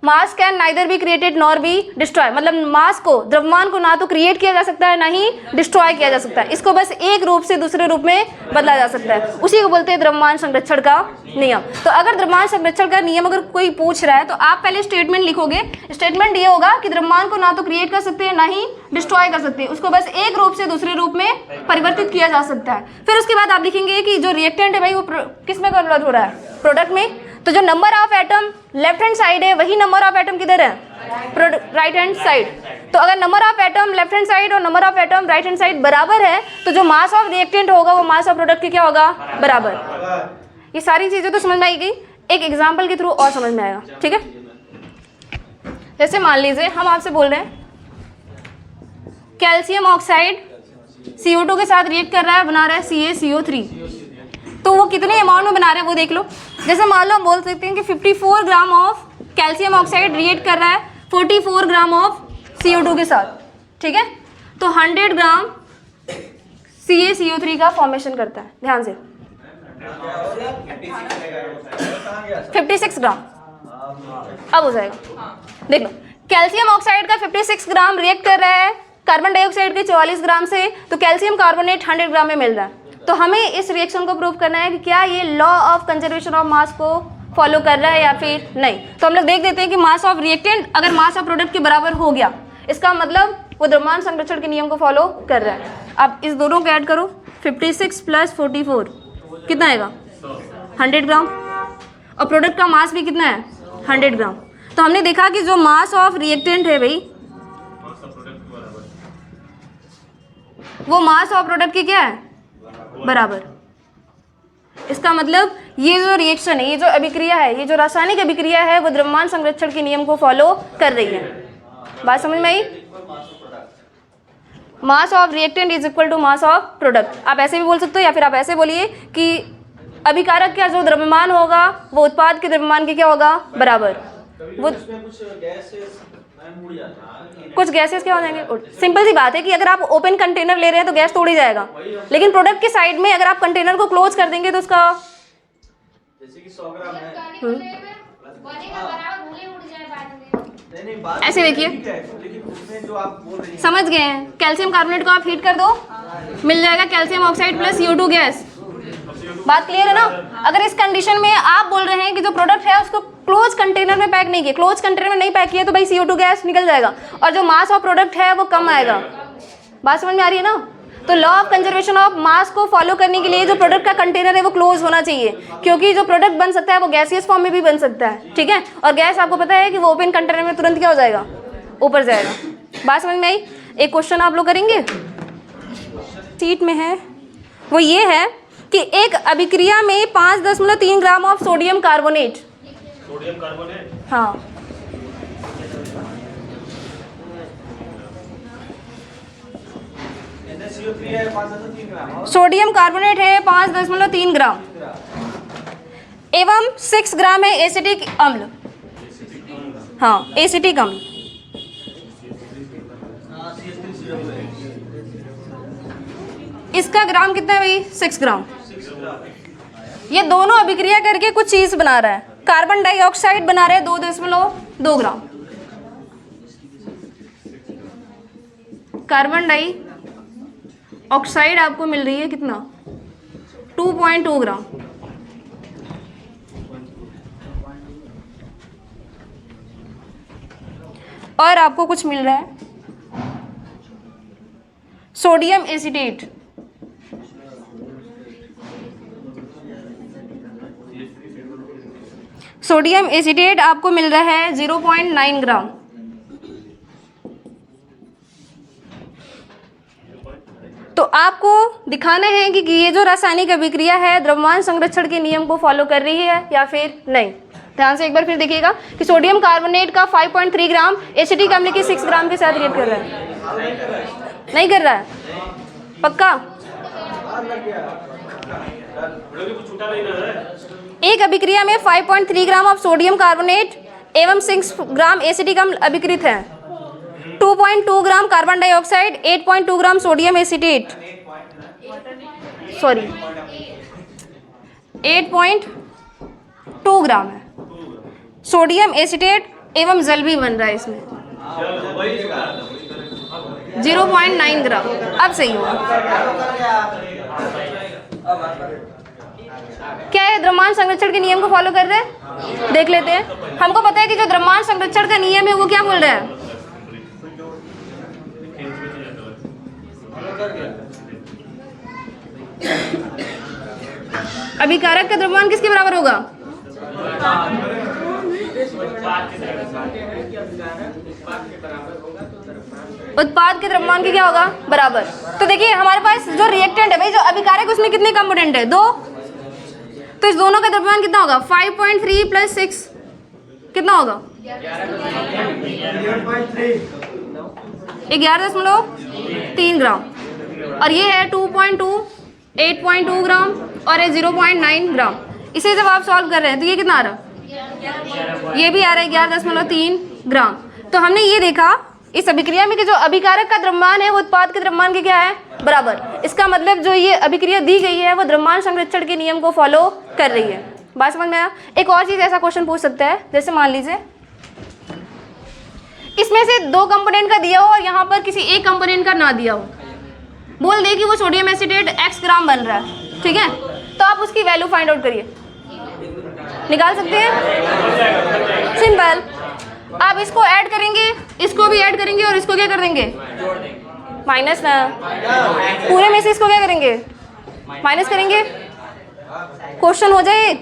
मास can neither be created nor be destroy, मतलब मास को, द्रव्यमान को ना तो क्रिएट किया जा सकता है ना ही डिस्ट्रॉय किया जा सकता है, इसको बस एक रूप से दूसरे रूप में बदला जा सकता है। उसी को बोलते हैं द्रव्यमान संरक्षण का नियम। तो अगर द्रव्यमान संरक्षण का नियम अगर कोई पूछ रहा है तो आप पहले स्टेटमेंट लिखोगे। स्टेटमेंट ये होगा कि द्रव्यमान को ना तो क्रिएट कर सकते हैं ना ही डिस्ट्रॉय कर सकते हैं, उसको बस एक रूप से दूसरे रूप में परिवर्तित किया जा सकता है। फिर उसके बाद आप लिखेंगे कि जो रिएक्टेंट है भाई वो किस में कन्वर्ट हो रहा है, प्रोडक्ट में। तो जो number of atom left hand side है वही नंबर ऑफ एटम किधर है, राइट हैंड साइड। तो अगर number of atom left hand side और number of atom right hand side बराबर है तो जो मास ऑफ रिएक्टेंट होगा वो मास ऑफ प्रोडक्ट के क्या होगा, बराबर। ये सारी चीज़ें तो समझ में आई गई, एक एग्जाम्पल के थ्रू और समझ में आएगा, ठीक है। जैसे मान लीजिए हम आपसे बोल रहे हैं कैल्शियम ऑक्साइड CO2 के साथ रिएक्ट कर रहा है, बना रहा है CaCO3। तो वो कितने अमाउंट में बना रहे हैं वो देख लो। जैसे मान लो हम बोल सकते हैं कि 54 gram of calcium oxide react कर रहा है 44 ग्राम ऑफ CO2 के साथ, ठीक है। तो 100 ग्राम CaCO3 का फॉर्मेशन करता है, ध्यान से 56 ग्राम। अब हो जाएगा, देख लो कैल्शियम ऑक्साइड का 56 ग्राम रिएक्ट कर रहा है कार्बन डाइऑक्साइड के 44 ग्राम से, तो कैल्शियम कार्बोनेट 100 ग्राम में मिल रहा है। तो हमें इस रिएक्शन को प्रूव करना है कि क्या ये लॉ ऑफ कंजर्वेशन ऑफ मास को फॉलो कर रहा है या फिर नहीं। तो हम लोग देख देते हैं कि मास ऑफ रिएक्टेंट अगर मास ऑफ प्रोडक्ट के बराबर हो गया, इसका मतलब वो द्रव्यमान संरक्षण के नियम को फॉलो कर रहा है। अब इस दोनों को ऐड करो, 56 + 44 कितना आएगा, 100 ग्राम। और प्रोडक्ट का मास भी कितना है, 100 ग्राम। तो हमने देखा कि जो मास ऑफ रिएक्टेंट है भाई वो मास ऑफ प्रोडक्ट के क्या है, बराबर। इसका मतलब ये जो रिएक्शन है, ये जो अभिक्रिया है, ये जो रासायनिक अभिक्रिया है वो द्रव्यमान संरक्षण के नियम को फॉलो कर रही है। बात समझ में आई। Mass of reactant is equal to mass of product. आप ऐसे भी बोल सकते हो या फिर आप ऐसे बोलिए कि अभिकारक का जो द्रव्यमान होगा वो उत्पाद के द्रव्यमान के क्या होगा, बराबर। वो कुछ गैसेस क्या हो जाएंगे, सिंपल सी बात है कि अगर आप ओपन कंटेनर ले रहे हैं तो गैस तोड़ ही जाएगा, लेकिन प्रोडक्ट के साइड में अगर आप कंटेनर को क्लोज कर देंगे तो उसका जैसे कि 100 ग्राम है ऐसे देखिए, लेकिन उसमें जो आप बोल रही हैं समझ गए हैं। कैल्शियम कार्बोनेट को आप हीट कर दो, मिल जाएगा calcium oxide plus CO2 gas. बात क्लियर है ना। अगर इस कंडीशन में आप बोल रहे हैं कि जो प्रोडक्ट है उसको क्लोज कंटेनर में पैक नहीं किया, क्लोज कंटेनर में नहीं पैक किया तो भाई CO2 गैस निकल जाएगा और जो मास ऑफ प्रोडक्ट है वो कम आएगा। बात समझ में आ रही है ना। तो लॉ ऑफ कंजर्वेशन ऑफ मास को फॉलो करने के लिए जो प्रोडक्ट का कंटेनर है वो क्लोज होना चाहिए, क्योंकि जो प्रोडक्ट बन सकता है वो गैसियस फॉर्म में भी बन सकता है, ठीक है। और गैस आपको पता है कि वो ओपन कंटेनर में तुरंत क्या हो जाएगा, ऊपर जाएगा। बात समझ में आई। एक क्वेश्चन आप लोग करेंगे सीट में है, वो ये है कि एक अभिक्रिया में 5.3 ग्राम ऑफ सोडियम कार्बोनेट, हाँ CO3 है 5.3 ग्राम। सोडियम कार्बोनेट है 5.3 ग्राम एवं 6 ग्राम है एसिटिक अम्ल। हाँ, एसिटिक अम्ल। इसका ग्राम कितना है भाई? 6 ग्राम। ये दोनों अभिक्रिया करके कुछ चीज बना रहा है। कार्बन डाइऑक्साइड बना रहे हैं 2.2 ग्राम। कार्बन डाई ऑक्साइड आपको मिल रही है कितना? 2.2 ग्राम। और आपको कुछ मिल रहा है सोडियम एसिटेट। सोडियम एसिटेट आपको मिल रहा है 0.9 ग्राम। तो आपको दिखाना है कि ये जो रासायनिक अभिक्रिया है द्रव्यमान संरक्षण के नियम को फॉलो कर रही है या फिर नहीं। ध्यान से एक बार फिर देखिएगा कि सोडियम कार्बोनेट का 5.3 ग्राम एसिटिक अम्ल के 6 ग्राम के साथ रिएक्ट कर रहा है। नहीं कर रहा है? पक्का? एक अभिक्रिया में 5.3 ग्राम ऑफ सोडियम कार्बोनेट एवं 6 ग्राम एसिटिक अम्ल अभिकृत है। 2.2 gram carbon dioxide, 8.2 gram sodium acetate, sorry 8.2 ग्राम है सोडियम एसिटेट एवं जल भी बन रहा है इसमें 0.9 ग्राम। अब सही हुआ। क्या है? द्रव्यमान संरक्षण के नियम को फॉलो कर रहे हैं? देख लेते हैं। हमको पता है कि जो द्रव्यमान संरक्षण का नियम है वो क्या बोल रहा है? अभिकारक का द्रव्यमान किसके बराबर होगा? उत्पाद के द्रव्यमान के क्या होगा? बराबर। तो देखिए हमारे पास जो रिएक्टेंट है भाई, जो अभिकारक, उसमें कितने कंपोनेंट है? 2। तो इस दोनों का द्रव्यमान कितना होगा? 5.3 प्लस 6 कितना होगा? 11.3 ग्राम। और ये है 2.2, 8.2 ग्राम और ये 0.9 ग्राम। इसे जब आप सॉल्व कर रहे हैं तो ये कितना आ रहा? ये भी आ रहा है 11.3 ग्राम। तो हमने ये देखा इस अभिक्रिया में कि जो अभिकारक का द्रव्यमान है वो उत्पाद के द्रव्यमान के क्या है? बराबर। इसका मतलब जो ये अभिक्रिया दी गई है वो द्रव्यमान संरक्षण के नियम को फॉलो कर रही है। बात समझ में आया? एक और चीज ऐसा क्वेश्चन पूछ सकता है, जैसे मान लीजिए इसमें से 2 कंपोनेंट का दिया हो और यहाँ पर किसी एक कंपोनेंट का ना दिया हो, बोल दे कि वो सोडियम एसिटेट x ग्राम बन रहा है, ठीक है? तो आप उसकी वैल्यू फाइंड आउट करिए। निकाल सकते हैं? सिंपल। आप इसको ऐड करेंगे, इसको भी ऐड करेंगे और इसको क्या कर देंगे? माइनस ना। पूरे में से इसको क्या करेंगे? माइनस करेंगे। क्वेश्चन हो जाए एक।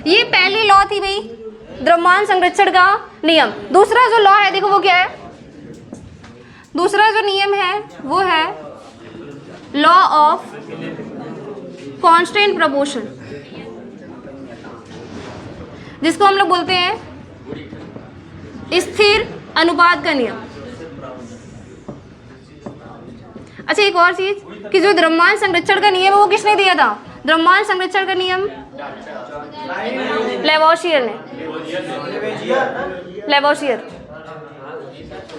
ये पहली लॉ थी भाई, द्रव्यमान संरक्षण का नियम। दूसरा जो लॉ है देखो वो क्या है? दूसरा जो नियम है वो है लॉ ऑफ कांस्टेंट प्रोपोर्शन, जिसको हम लोग बोलते हैं स्थिर अनुपात का नियम। अच्छा, एक और चीज कि जो द्रव्यमान संरक्षण का नियम है वो किसने दिया था? द्रव्यमान संरक्षण का नियम लेवोसियर ने। लेवोसियर,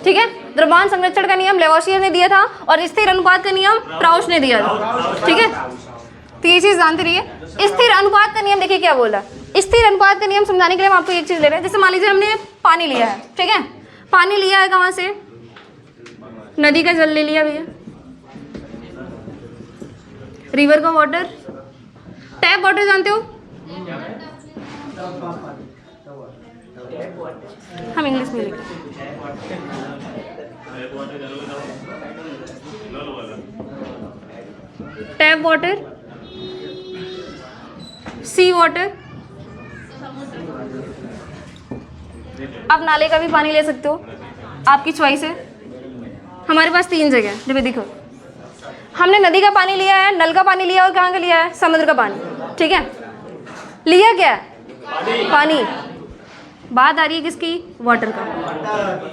ठीक है? द्रव्यमान संरक्षण का नियम लेवोसियर ने दिया था और स्थिर अनुपात का नियम प्राउस ने दिया था, ठीक है? तो ये चीज जानते रहिए। स्थिर अनुपात का नियम देखिए क्या बोला। स्थिर अनुपात का नियम समझाने के लिए हम आपको एक चीज ले रहे हैं। जैसे मान लीजिए हमने पानी लिया है, ठीक है? पानी लिया है कहाँ से? नदी का जल ले लिया भैया, रिवर का वाटर। टैप वाटर जानते हो? हम इंग्लिश में लिखते हैं। टैप वाटर, सी वाटर, आप नाले का भी पानी ले सकते हो, आपकी चॉइस है। हमारे पास 3 जगह है, जब देखो हमने नदी का पानी लिया है, नल का पानी लिया और कहाँ का लिया है, समुद्र का पानी। ठीक है, लिया क्या है, पानी। बात आ रही है किसकी, वाटर का।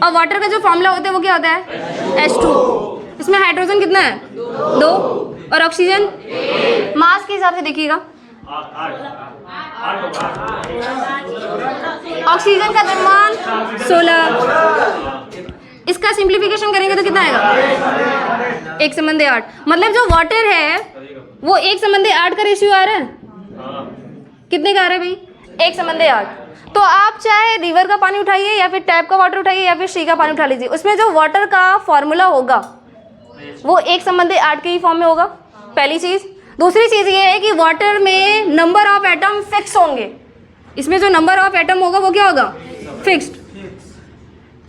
और वाटर का जो फॉर्मूला होता है वो क्या होता है, H2। इसमें हाइड्रोजन कितना है, 2, और ऑक्सीजन मास के हिसाब से देखिएगा, ऑक्सीजन का द्रव्यमान 16। इसका सिंप्लीफिकेशन करेंगे तो कितना आएगा, 1:8। मतलब जो वाटर है वो 1:8 का रेशियो आ रहा है। कितने का आ रहा है भाई, 1:8। तो आप चाहे रिवर का पानी उठाइए या फिर टैप का वाटर उठाइए या फिर सी का पानी उठा लीजिए, उसमें जो वाटर का फॉर्मूला होगा वो 1:8 के ही फॉर्म में होगा, पहली चीज़। दूसरी चीज़ ये है कि वाटर में नंबर ऑफ एटम फिक्स होंगे। इसमें जो नंबर ऑफ एटम होगा वो क्या होगा, फिक्स्ड।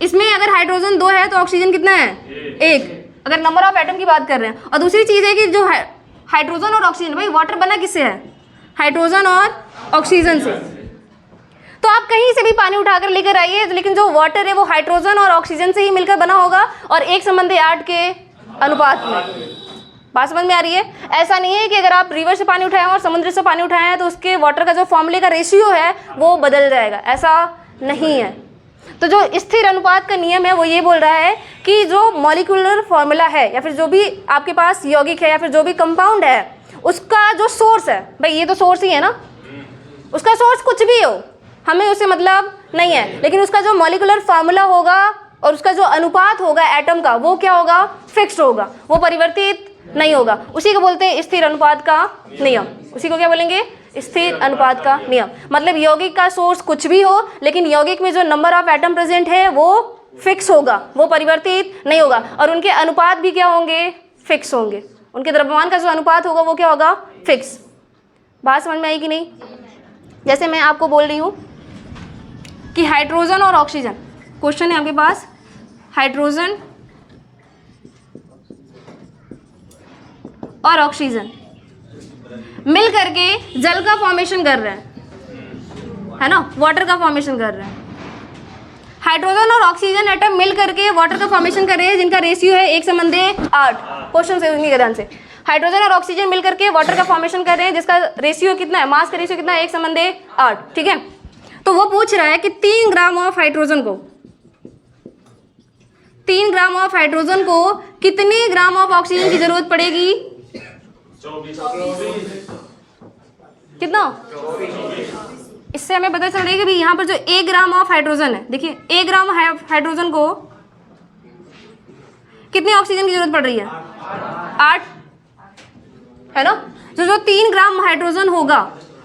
इसमें अगर हाइड्रोजन 2 है तो ऑक्सीजन कितना है, 1, अगर नंबर ऑफ एटम की बात कर रहे हैं। और दूसरी चीज़ है कि जो हाइड्रोजन और ऑक्सीजन, भाई वाटर बना किससे है, हाइड्रोजन और ऑक्सीजन से। तो आप कहीं से भी पानी उठाकर लेकर आइए, लेकिन जो वाटर है वो हाइड्रोजन और ऑक्सीजन से ही मिलकर बना होगा और 1:8 के अनुपात में। बात समझ में आ रही है। ऐसा नहीं है कि अगर आप रिवर से पानी उठाएं और समुद्र से पानी उठाएं तो उसके वाटर का जो फॉर्मूले का रेशियो है वो बदल जाएगा, ऐसा नहीं है। तो जो स्थिर अनुपात का नियम है वो ये बोल रहा है कि जो मॉलिक्यूलर फॉर्मूला है या फिर जो भी आपके पास यौगिक है या फिर जो भी कंपाउंड है उसका जो सोर्स है, भाई ये तो सोर्स ही है ना, उसका सोर्स कुछ भी हो हमें उससे मतलब नहीं है, लेकिन उसका जो मॉलिक्यूलर फार्मूला होगा और उसका जो अनुपात होगा एटम का वो क्या होगा, फिक्स्ड होगा, वो परिवर्तित नहीं होगा। उसी को बोलते हैं स्थिर अनुपात का नियम। उसी को क्या बोलेंगे, स्थिर अनुपात का नियम। मतलब यौगिक का सोर्स कुछ भी हो लेकिन यौगिक में जो नंबर ऑफ एटम प्रेजेंट है वो फिक्स होगा, वो परिवर्तित नहीं होगा, और उनके अनुपात भी क्या होंगे, फिक्स होंगे। उनके द्रव्यमान का जो अनुपात होगा वो क्या होगा, फिक्स। बात समझ में आई कि नहीं। जैसे मैं आपको बोल रही हूँ कि हाइड्रोजन और ऑक्सीजन, क्वेश्चन है आपके पास, हाइड्रोजन और ऑक्सीजन मिल करके जल का फॉर्मेशन कर रहे हैं, है ना, वाटर का फॉर्मेशन कर रहे हैं। हाइड्रोजन और ऑक्सीजन एटम मिल करके वाटर का फॉर्मेशन कर रहे हैं जिनका रेशियो है 1:8। क्वेश्चन से उन्हीं के ध्यान से, हाइड्रोजन और ऑक्सीजन मिल करके वाटर का फॉर्मेशन कर रहे हैं जिसका रेशियो कितना है, मास का रेशियो कितना है, 1:8। ठीक है, तो वो पूछ रहा है कि 3 ग्राम ऑफ हाइड्रोजन को, 3 ग्राम ऑफ हाइड्रोजन को कितने ग्राम ऑफ ऑक्सीजन की जरूरत पड़ेगी, 24। कितना, इससे हमें पता चल रहा है कि यहाँ पर जो 1 ग्राम ऑफ हाइड्रोजन है, देखिए 1 ग्राम हाइड्रोजन को कितनी ऑक्सीजन की जरूरत पड़ रही है, 8, है ना। जो 3 ग्राम हाइड्रोजन होगा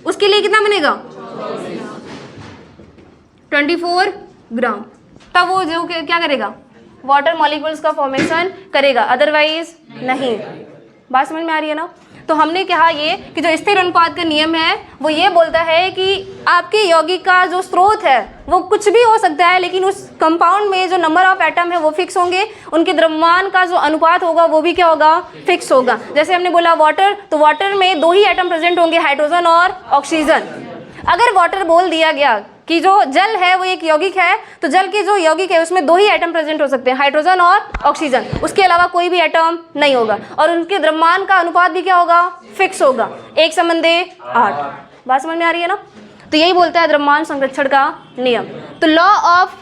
उसके लिए कितना बनेगा, 24 ग्राम। तब वो जो क्या करेगा, वाटर मॉलिक्यूल्स का फॉर्मेशन करेगा, अदरवाइज नहीं। बात समझ में आ रही है ना। तो हमने कहा ये कि जो स्थिर अनुपात का नियम है वो ये बोलता है कि आपके यौगिक का जो स्रोत है वो कुछ भी हो सकता है, लेकिन उस कंपाउंड में जो नंबर ऑफ एटम है वो फिक्स होंगे, उनके द्रव्यमान का जो अनुपात होगा वो भी क्या होगा, फिक्स होगा। जैसे हमने बोला वाटर, तो वाटर में 2 ही एटम प्रेजेंट होंगे, हाइड्रोजन और ऑक्सीजन। अगर वाटर बोल दिया गया कि जो जल है वो एक यौगिक है, तो जल के जो यौगिक है उसमें 2 ही एटम प्रेजेंट हो सकते हैं, हाइड्रोजन और ऑक्सीजन, उसके अलावा कोई भी एटम नहीं होगा, और उनके द्रव्यमान का अनुपात भी क्या होगा, फिक्स होगा, 1:8। बात समझ में आ रही है ना। तो यही बोलता है द्रव्यमान संरक्षण का नियम। तो लॉ ऑफ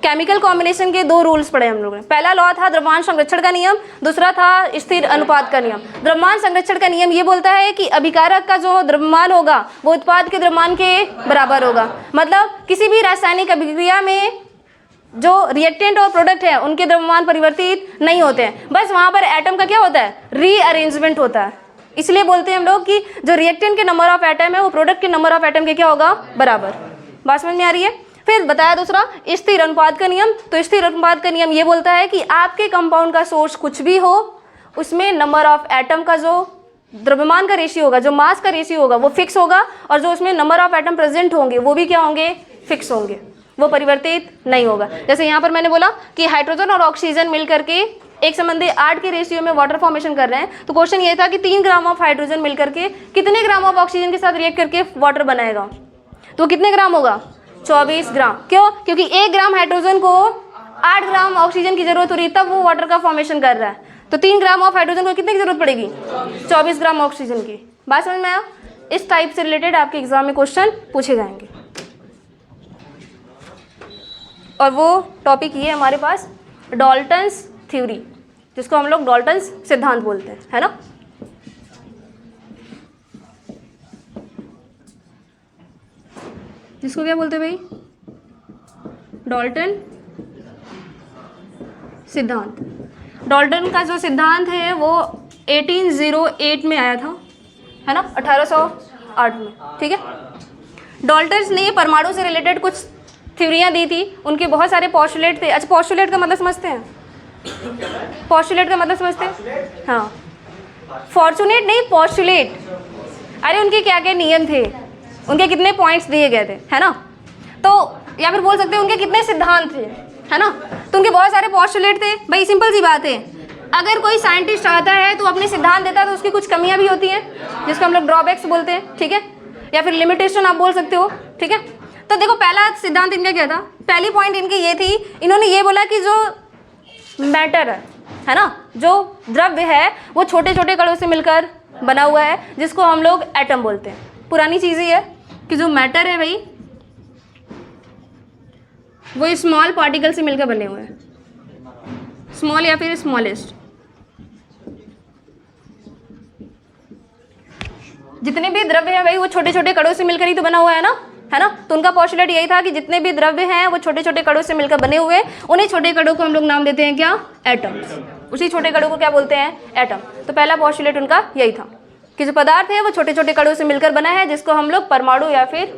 केमिकल कॉम्बिनेशन के 2 रूल्स पढ़े हम लोगों ने। पहला लॉ था द्रव्यमान संरक्षण का नियम, दूसरा था स्थिर अनुपात का नियम। द्रव्यमान संरक्षण का नियम ये बोलता है कि अभिकारक का जो द्रव्यमान होगा वो उत्पाद के द्रव्यमान के बराबर होगा। मतलब किसी भी रासायनिक अभिक्रिया में जो रिएक्टेंट और प्रोडक्ट है उनके द्रव्यमान परिवर्तित नहीं होते हैं, बस वहाँ पर एटम का क्या होता है, रीअरेंजमेंट होता है। इसलिए बोलते हैं हम लोग कि जो रिएक्टेंट के नंबर ऑफ एटम है वो प्रोडक्ट के नंबर ऑफ एटम के क्या होगा, बराबर। बात समझ में आ रही है। फिर बताया दूसरा स्थिर अनुपात का नियम। तो स्थिर अनुपात का नियम ये बोलता है कि आपके कंपाउंड का सोर्स कुछ भी हो, उसमें नंबर ऑफ एटम का जो द्रव्यमान का रेशियो होगा, जो मास का रेशियो होगा वो फिक्स होगा, और जो उसमें नंबर ऑफ एटम प्रेजेंट होंगे वो भी क्या होंगे, फिक्स होंगे, वो परिवर्तित नहीं होगा। जैसे यहाँ पर मैंने बोला कि हाइड्रोजन और ऑक्सीजन मिल करके 1:8 के रेशियो में वाटर फॉर्मेशन कर रहे हैं। तो क्वेश्चन ये था कि 3 ग्राम ऑफ हाइड्रोजन मिल करके कितने ग्राम ऑफ ऑक्सीजन के साथ रिएक्ट करके वाटर बनाएगा, तो कितने ग्राम होगा, 24 ग्राम। क्यों? क्योंकि 1 ग्राम हाइड्रोजन को 8 ग्राम ऑक्सीजन की जरूरत हो रही है, तब वो वाटर का फॉर्मेशन कर रहा है। तो 3 ग्राम ऑफ हाइड्रोजन को कितने की जरूरत पड़ेगी? 24 ग्राम ऑक्सीजन की। बात समझ में आया? इस टाइप से रिलेटेड आपके एग्जाम में क्वेश्चन पूछे जाएंगे। और वो टॉपिक ये है हमारे पास डाल्टन्स थ्योरी, जिसको हम लोग डाल्टन्स सिद्धांत बोलते हैं, है ना। जिसको क्या बोलते हैं भाई? डाल्टन सिद्धांत। डाल्टन का जो सिद्धांत है वो 1808 में आया था, है ना, 1808 में, ठीक है। डाल्टन्स ने परमाणु से रिलेटेड कुछ थ्योरियां दी थी, उनके बहुत सारे पॉस्टुलेट थे। अच्छा, पॉस्टुलेट का मतलब समझते हैं? पॉस्टुलेट का मतलब समझते हैं? हाँ, फॉर्चुनेट नहीं, पॉस्टुलेट। अरे उनके क्या क्या नियम थे, उनके कितने पॉइंट्स दिए गए थे, है ना। तो या फिर बोल सकते हैं उनके कितने सिद्धांत थे, है ना। तो उनके बहुत सारे पॉस्टुलेट थे। भाई सिंपल सी बात है, अगर कोई साइंटिस्ट आता है तो अपने सिद्धांत देता है तो उसकी कुछ कमियां भी होती हैं, जिसको हम लोग ड्रॉबैक्स बोलते हैं, ठीक है, या फिर लिमिटेशन आप बोल सकते हो, ठीक है। तो देखो पहला सिद्धांत इनका क्या था? पहली पॉइंट इनकी ये थी, इन्होंने ये बोला कि जो मैटर है ना, जो द्रव्य है वो छोटे छोटे कणों से मिलकर बना हुआ है, जिसको हम लोग एटम बोलते हैं। पुरानी चीज़ ही है कि जो मैटर है भाई वो स्मॉल पार्टिकल से मिलकर बने हुए हैं, स्मॉल या फिर स्मॉलेस्ट। जितने भी द्रव्य हैं भाई वो छोटे छोटे कणों से मिलकर ही तो बना हुआ है ना, है ना। तो उनका पॉस्टुलेट यही था कि जितने भी द्रव्य हैं वो छोटे छोटे कणों से मिलकर बने हुए, उन्हीं छोटे कणों को हम लोग नाम देते हैं क्या? एटम्स। उसी छोटे कणों को क्या बोलते हैं? एटम। तो पहला पॉस्टुलेट उनका यही था कि जो पदार्थ है वो छोटे छोटे कणों से मिलकर बना है, जिसको हम लोग परमाणु या फिर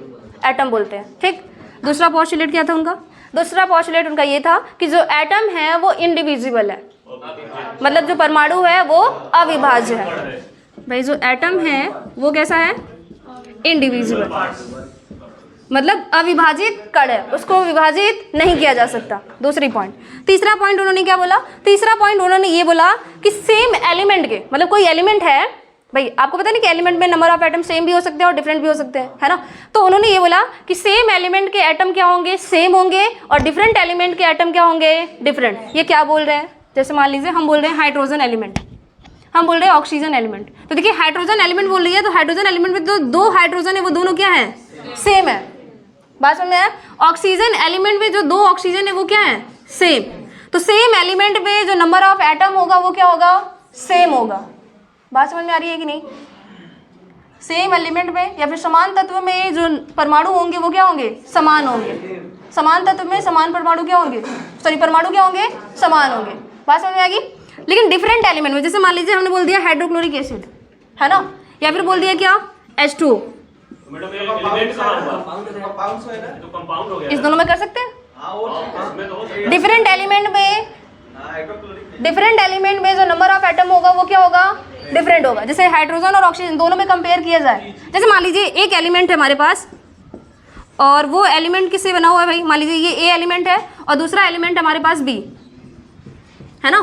एटम बोलते हैं, ठीक। दूसरा पॉस्टुलेट क्या था उनका? दूसरा पॉस्टुलेट उनका ये था कि जो एटम है वो इंडिविजिबल है, मतलब जो परमाणु है वो अविभाज्य है। भाई जो एटम है वो कैसा है? इंडिविजिबल, मतलब अविभाजित कण है, उसको विभाजित नहीं किया जा सकता। दूसरी पॉइंट। तीसरा पॉइंट उन्होंने क्या बोला? तीसरा पॉइंट उन्होंने ये बोला कि सेम एलिमेंट के, मतलब कोई एलिमेंट है भाई, आपको पता नहीं कि एलिमेंट में नंबर ऑफ एटम सेम भी हो सकते हैं और डिफरेंट भी हो सकते हैं, है ना। तो उन्होंने ये बोला कि सेम एलिमेंट के एटम क्या होंगे? सेम होंगे, और डिफरेंट एलिमेंट के एटम क्या होंगे? डिफरेंट। ये क्या बोल रहे हैं? जैसे मान लीजिए हम बोल रहे हैं हाइड्रोजन एलिमेंट, हम बोल रहे हैं ऑक्सीजन एलिमेंट। तो देखिए हाइड्रोजन एलिमेंट बोल रही है, तो हाइड्रोजन एलिमेंट में जो दो हाइड्रोजन है वो दोनों क्या है? सेम है। बात समझ में आया? ऑक्सीजन एलिमेंट में जो दो ऑक्सीजन है वो क्या है? सेम। तो सेम एलिमेंट में जो नंबर ऑफ एटम होगा वो क्या होगा? सेम होगा। बात समझ में आ रही है कि नहीं? सेम एलिमेंट में या फिर समान तत्व में जो परमाणु होंगे वो क्या होंगे? समान होंगे। समान तत्व में समान परमाणु क्या होंगे? सॉरी, परमाणु क्या होंगे? समान होंगे। बात समझ में आएगी? लेकिन डिफरेंट एलिमेंट में, जैसे मान लीजिए हमने बोल दिया हाइड्रोक्लोरिक एसिड, है ना, या फिर बोल दिया क्या? H2O। मैडम ये एलिमेंट कहां हुआ? कंपाउंड से है ना, तो कंपाउंड हो गया। इस दोनों में कर सकते हैं। हां, वो इसमें तो हो सकता है। डिफरेंट एलिमेंट में, हाइड्रोक्लोरिक, डिफरेंट एलिमेंट में जो नंबर ऑफ एटम होगा वो क्या होगा? डिफरेंट होगा। जैसे हाइड्रोजन और ऑक्सीजन दोनों में कंपेयर किया जाए, जैसे मान लीजिए एक एलिमेंट है हमारे पास और वो एलिमेंट किससे बना हुआ है भाई? मान लीजिए ये ए एलिमेंट है और दूसरा एलिमेंट हमारे पास बी, है ना।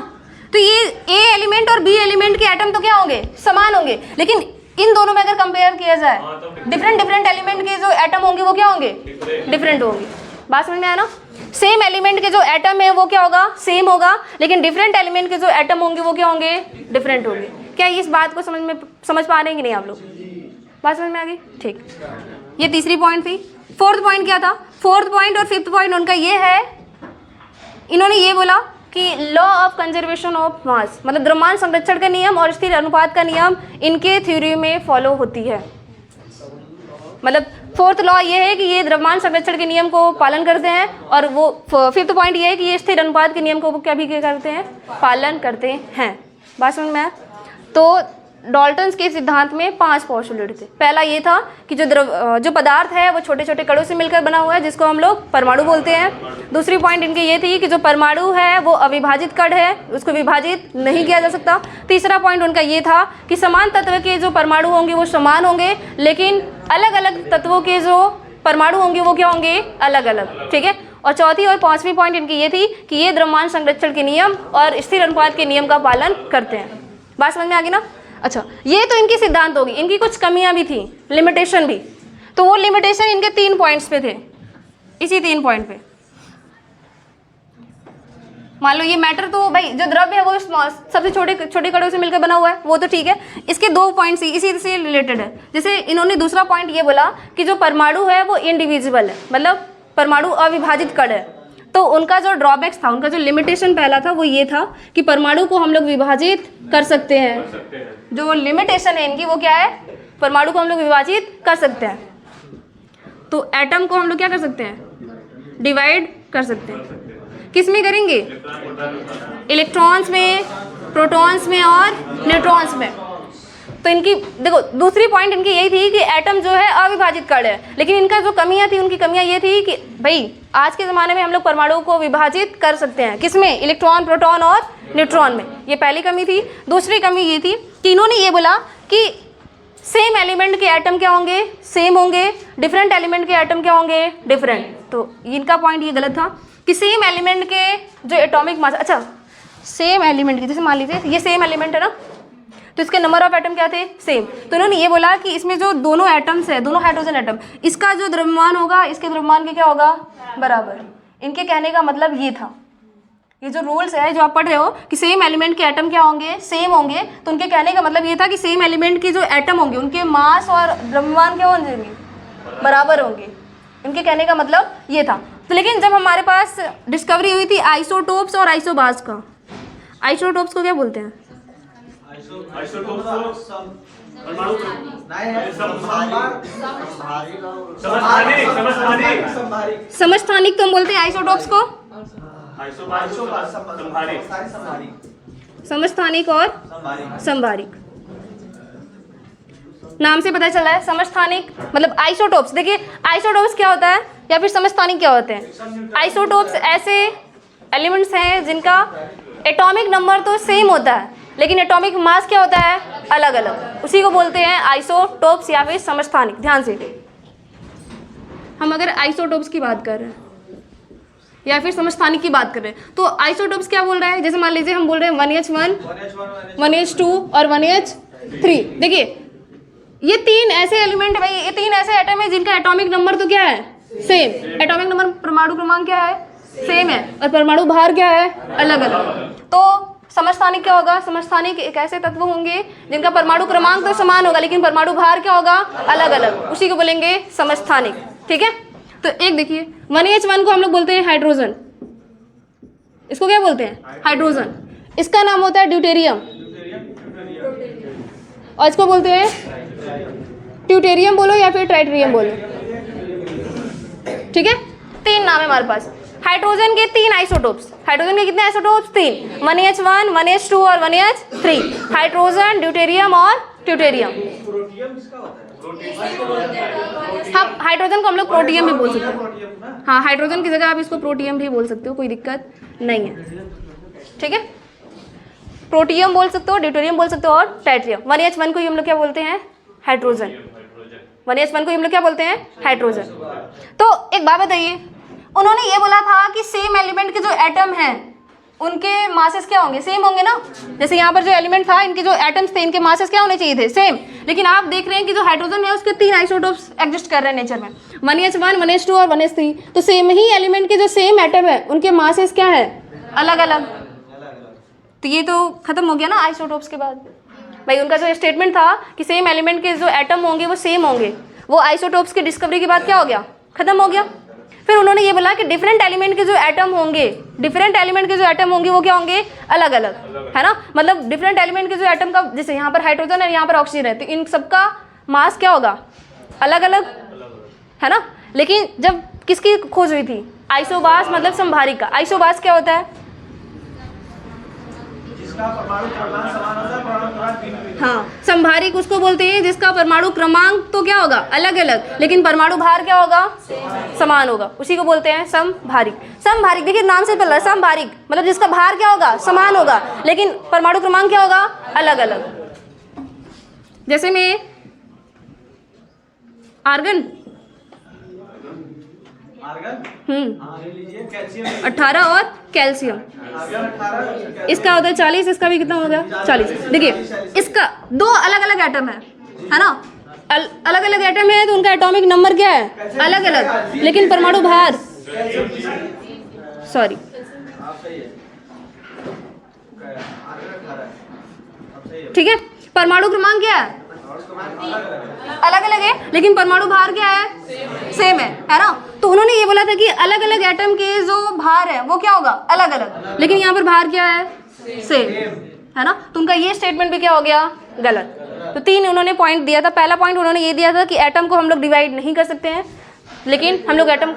तो ये ए एलिमेंट और बी एलिमेंट के एटम तो क्या होंगे? समान होंगे, लेकिन इन दोनों में अगर कंपेयर किया जाए डिफरेंट एलिमेंट के जो एटम होंगे वो क्या होंगे? डिफरेंट होंगे। बात समझ में आया ना? सेम एलिमेंट के जो एटम है वो क्या होगा? सेम होगा, लेकिन डिफरेंट एलिमेंट के जो एटम होंगे वो क्या होंगे? डिफरेंट होंगे। क्या इस बात को समझ पा रहे हैं कि नहीं आप लोग? बात समझ में आ गई? ठीक, ये तीसरी पॉइंट थी। फोर्थ पॉइंट क्या था? फोर्थ पॉइंट और फिफ्थ पॉइंट उनका ये है, इन्होंने ये बोला कि लॉ ऑफ कंजर्वेशन ऑफ मास, मतलब द्रव्यमान संरक्षण का नियम और स्थिर अनुपात का नियम इनके थ्योरी में फॉलो होती है। मतलब फोर्थ लॉ ये है कि ये द्रव्यमान संरक्षण के नियम को पालन करते हैं, और वो फिफ्थ पॉइंट ये है कि ये स्थिर अनुपात के नियम को क्या भी करते हैं? पालन करते हैं। बात समझ में आया? तो डाल्टन्स के सिद्धांत में 5 पॉस्टुलेट थे। पहला ये था कि जो पदार्थ है वो छोटे छोटे कणों से मिलकर बना हुआ है, जिसको हम लोग परमाणु बोलते हैं। दूसरी पॉइंट इनकी ये थी कि जो परमाणु है वो अविभाजित कण है, उसको विभाजित नहीं किया जा सकता। तीसरा पॉइंट उनका ये था कि समान तत्व के जो परमाणु होंगे वो समान होंगे, लेकिन अलग अलग तत्वों के जो परमाणु होंगे वो क्या होंगे? अलग अलग, ठीक है। और चौथी और पांचवी पॉइंट इनकी ये थी कि ये द्रव्यमान संरक्षण के नियम और स्थिर अनुपात के नियम का पालन करते हैं। बात समझ में आ गई ना? अच्छा, ये तो इनकी सिद्धांत होगी। इनकी कुछ कमियां भी थी, लिमिटेशन भी। तो वो लिमिटेशन इनके 3 पॉइंट्स पे थे। इसी 3 पॉइंट पे। मान लो ये मैटर तो भाई जो द्रव्य है वो सबसे छोटे कणों से मिलकर बना हुआ है, वो तो ठीक है। इसके 2 पॉइंट्स इसी से रिलेटेड है। जैसे इन्होंने दूसरा पॉइंट ये बोला कि जो परमाणु है वो इनडिविजिबल है, मतलब परमाणु अविभाजित कण है। तो उनका जो ड्रॉबैक्स था, उनका जो लिमिटेशन पहला था वो ये था कि परमाणु को हम लोग विभाजित कर सकते हैं। जो लिमिटेशन है इनकी वो क्या है, परमाणु को हम लोग विभाजित कर सकते हैं। तो एटम को हम लोग क्या कर सकते हैं, डिवाइड कर सकते हैं। किस में करेंगे, इलेक्ट्रॉन्स में, प्रोटॉन्स में और न्यूट्रॉन्स में। तो इनकी देखो दूसरी पॉइंट इनकी यही थी कि एटम जो है अविभाजित कण है, लेकिन इनका जो कमियां थी, उनकी कमियां ये थी कि भाई आज के ज़माने में हम लोग परमाणुओं को विभाजित कर सकते हैं, किसमें, इलेक्ट्रॉन, प्रोटॉन और न्यूट्रॉन में। ये पहली कमी थी। दूसरी कमी ये थी कि इन्होंने ये बोला कि सेम एलिमेंट के एटम क्या होंगे, सेम होंगे, डिफरेंट एलिमेंट के एटम क्या होंगे, डिफरेंट। तो इनका पॉइंट ये गलत था कि सेम एलिमेंट के जो एटॉमिक मास, अच्छा सेम एलिमेंट के, जैसे मान लीजिए ये सेम एलिमेंट है ना, तो इसके नंबर ऑफ एटम क्या थे, सेम। तो इन्होंने ये बोला कि इसमें जो दोनों एटम्स है, दोनों हाइड्रोजन एटम, इसका जो द्रव्यमान होगा इसके द्रव्यमान के क्या होगा, बराबर। इनके कहने का मतलब ये था, ये जो रूल्स है जो आप पढ़ रहे हो कि सेम एलिमेंट के एटम क्या होंगे, सेम होंगे, तो उनके कहने का मतलब ये था कि सेम एलिमेंट के जो एटम होंगे उनके मास और द्रव्यमान क्या होंगे, बराबर होंगे। इनके कहने का मतलब ये था। तो लेकिन जब हमारे पास डिस्कवरी हुई थी आइसोटोप्स और आइसोबार्स का, आइसोटोप्स को क्या बोलते हैं, समस्थानिक तो हम बोलते हैं आइसोटोप्स को, समस्थानिक और संभारिक। नाम से पता चला है समस्थानिक मतलब आइसोटोप्स। देखिए आइसोटोप्स क्या होता है या फिर समस्थानिक क्या होते हैं। आइसोटोप्स ऐसे एलिमेंट्स हैं जिनका एटॉमिक नंबर तो सेम होता है लेकिन एटॉमिक मास क्या होता है, अलग अलग, उसी को बोलते हैं आइसोटोप्स या फिर समस्थानिक। ध्यान से, हम अगर आइसोटोप्स की बात कर रहे हैं या फिर समस्थानिक की बात कर रहे हैं तो आइसोटोप्स क्या बोल रहा है, जैसे मान लीजिए हम बोल रहे हैं 1H1, 1H2 और 1H3। देखिए ये 3 ऐसे एलिमेंट भाई, ये 3 ऐसे एटम है जिनका एटॉमिक नंबर तो क्या है, सेम। एटॉमिक नंबर, परमाणु क्रमांक क्या है, सेम है, और परमाणु भार क्या है, अलग अलग। तो समस्थानिक क्या होगा, समस्थानिक एक ऐसे तत्व होंगे जिनका परमाणु क्रमांक तो समान होगा लेकिन परमाणु भार क्या होगा, अलग अलग, उसी को बोलेंगे समस्थानिक। ठीक है। तो एक देखिए 1H1 को हम लोग बोलते हैं हाइड्रोजन, इसको क्या बोलते हैं, हाइड्रोजन। इसका नाम होता है ड्यूटेरियम और इसको बोलते हैं ट्यूटेरियम बोलो या फिर ट्राइटेरियम बोलो। ठीक है, 3 नाम है हमारे पास। हाइड्रोजन के 3 आइसोटोप्स, हाइड्रोजन के कितने आइसोटोप्स, 3, 1H1, 1H2 और 1H3। हाइड्रोजन, ड्यूटेरियम और ट्यूटेरियम। हाँ, हाइड्रोजन को हम लोग प्रोटियम भी बोल सकते हैं। हाँ, हाइड्रोजन की जगह आप इसको प्रोटियम भी बोल सकते हो, कोई दिक्कत नहीं है। ठीक है, प्रोटियम बोल सकते हो, ड्यूटेरियम बोल सकते हो और ट्राइटेरियम। 1H1 को हम लोग क्या बोलते हैं, हाइड्रोजन। 1H1 को हम लोग क्या बोलते हैं, हाइड्रोजन। तो एक बात बताइए, उन्होंने ये बोला था कि सेम एलिमेंट के जो एटम हैं उनके मासेस क्या होंगे, सेम होंगे ना। जैसे यहाँ पर जो एलिमेंट था, इनके जो एटम्स थे, इनके मासेस क्या होने चाहिए थे, सेम। लेकिन आप देख रहे हैं कि जो हाइड्रोजन है उसके 3 आइसोटोप्स एग्जिस्ट कर रहे हैं नेचर में, 1H1, 1H2 और 1H3। तो सेम ही एलिमेंट के जो सेम एटम है उनके मासेस क्या है, अलग अलग। तो ये तो खत्म हो गया ना आइसोटोप्स के बाद। भाई उनका जो स्टेटमेंट था कि सेम एलिमेंट के जो एटम होंगे वो सेम होंगे, वो आइसोटोप्स की डिस्कवरी के बाद क्या हो गया, खत्म हो गया। फिर उन्होंने ये बोला कि डिफरेंट एलिमेंट के जो एटम होंगे, डिफरेंट एलिमेंट के जो एटम होंगे वो क्या होंगे, अलग अलग, है ना। मतलब डिफरेंट एलिमेंट के जो एटम का, जैसे यहाँ पर हाइड्रोजन है, यहाँ पर ऑक्सीजन है, तो इन सबका मास क्या होगा, अलग अलग, है ना। लेकिन जब किसकी खोज हुई थी, आइसोबार्स मतलब संभारिक का। आइसोबार्स क्या होता है, हाँ, संभारिक उसको बोलते हैं जिसका परमाणु क्रमांक तो क्या होगा, अलग अलग, लेकिन परमाणु भार क्या होगा, समान होगा, उसी को बोलते हैं समभारिक। समभारिक देखिए नाम से पता, समभारिक मतलब जिसका भार क्या होगा, समान होगा, लेकिन परमाणु क्रमांक क्या होगा, अलग अलग। जैसे में आर्गन 18 और कैल्शियम, इसका होता है 40, इसका भी कितना हो गया, 40। देखिए इसका 2 अलग अलग एटम है ना, अलग अलग एटम है तो उनका एटॉमिक नंबर क्या है, अलग अलग, लेकिन परमाणु भार सॉरी, ठीक है। परमाणु क्रमांक क्या है? अलग अलग है, लेकिन परमाणु भार क्या है? सेम है ना। तो उन्होंने ये बोला था कि अलग अलग एटम के जो भार है वो क्या होगा? अलग अलग, लेकिन यहाँ पर भार क्या है? सेम है ना। तो उनका ये स्टेटमेंट भी क्या हो गया? गलत। तो 3 उन्होंने पॉइंट दिया था। पहला पॉइंट उन्होंने ये दिया था कि एटम को हम लोग डिवाइड नहीं कर सकते हैं, लेकिन हम लोग एटम,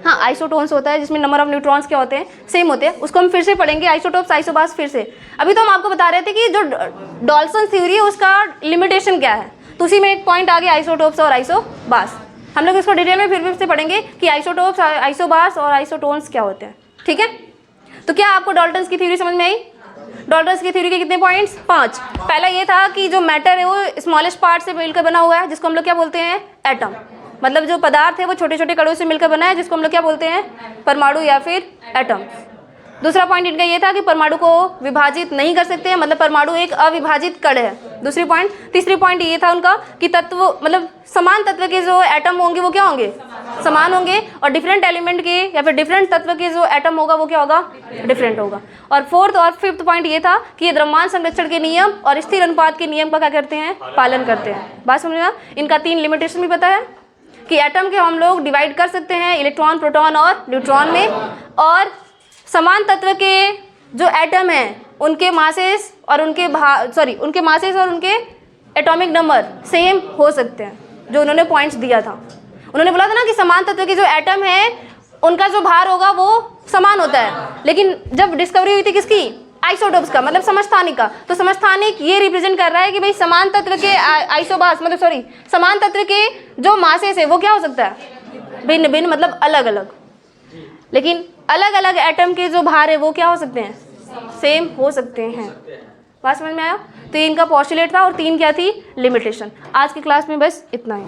हाँ आइसोटोन्स होता है जिसमें नंबर ऑफ न्यूट्रॉन्स क्या होते हैं? सेम होते हैं। उसको हम फिर से पढ़ेंगे, आइसोटोप्स आइसोबार्स फिर से। अभी तो हम आपको बता रहे थे कि जो डॉल्सन थ्योरी है उसका लिमिटेशन क्या है, तो उसी में एक पॉइंट आ गया आइसोटोप्स और आइसोबार्स। हम लोग इसको डिटेल में फिर से पढ़ेंगे कि आइसोटोप्स, आइसोबार्स और आइसोटोन्स क्या होते हैं, ठीक है। तो क्या आपको डाल्टन्स की थ्योरी समझ में आई? डाल्टन्स की थ्योरी के कितने पॉइंट्स? 5। पहला ये था कि जो मैटर है वो स्मॉलेस्ट पार्ट से मिलकर बना हुआ है, जिसको हम लोग क्या बोलते हैं? एटम। मतलब जो पदार्थ है वो छोटे छोटे कणों से मिलकर बना है, जिसको हम लोग क्या बोलते हैं? परमाणु या फिर एटम। दूसरा पॉइंट इनका ये था कि परमाणु को विभाजित नहीं कर सकते हैं, मतलब परमाणु एक अविभाजित कण है। दूसरी पॉइंट, तीसरी पॉइंट ये था उनका कि तत्व, मतलब समान तत्व के जो एटम होंगे वो क्या होंगे? समान होंगे, और डिफरेंट एलिमेंट के या फिर डिफरेंट तत्व के जो एटम होगा वो क्या होगा? डिफरेंट होगा। और फोर्थ और फिफ्थ पॉइंट ये था कि ये द्रव्यमान संरक्षण के नियम और स्थिर अनुपात के नियम का क्या करते हैं? पालन करते हैं। बात समझ में आया? इनका 3 लिमिटेशन भी पता है कि एटम के हम लोग डिवाइड कर सकते हैं इलेक्ट्रॉन, प्रोटॉन और न्यूट्रॉन में, और समान तत्व के जो एटम हैं उनके मासेस और उनके उनके मासेस और उनके एटॉमिक नंबर सेम हो सकते हैं। जो उन्होंने पॉइंट्स दिया था, उन्होंने बोला था ना कि समान तत्व के जो एटम है उनका जो भार होगा वो समान होता है, लेकिन जब डिस्कवरी हुई थी किसकी? आइसोटोप्स का, मतलब समस्थानिक का। तो समस्थानिक ये रिप्रेजेंट कर रहा है कि भाई समान तत्व के आइसोबार्स, मतलब समान तत्व के जो मासेस है वो क्या हो सकता है? भिन्न भिन्न, मतलब अलग अलग, लेकिन अलग अलग एटम के जो भार है वो क्या हो सकते हैं? सेम हो सकते हैं। बात समझ में आया? तो ये इनका पॉस्टुलेट था और 3 क्या थी? लिमिटेशन। आज की क्लास में बस इतना ही।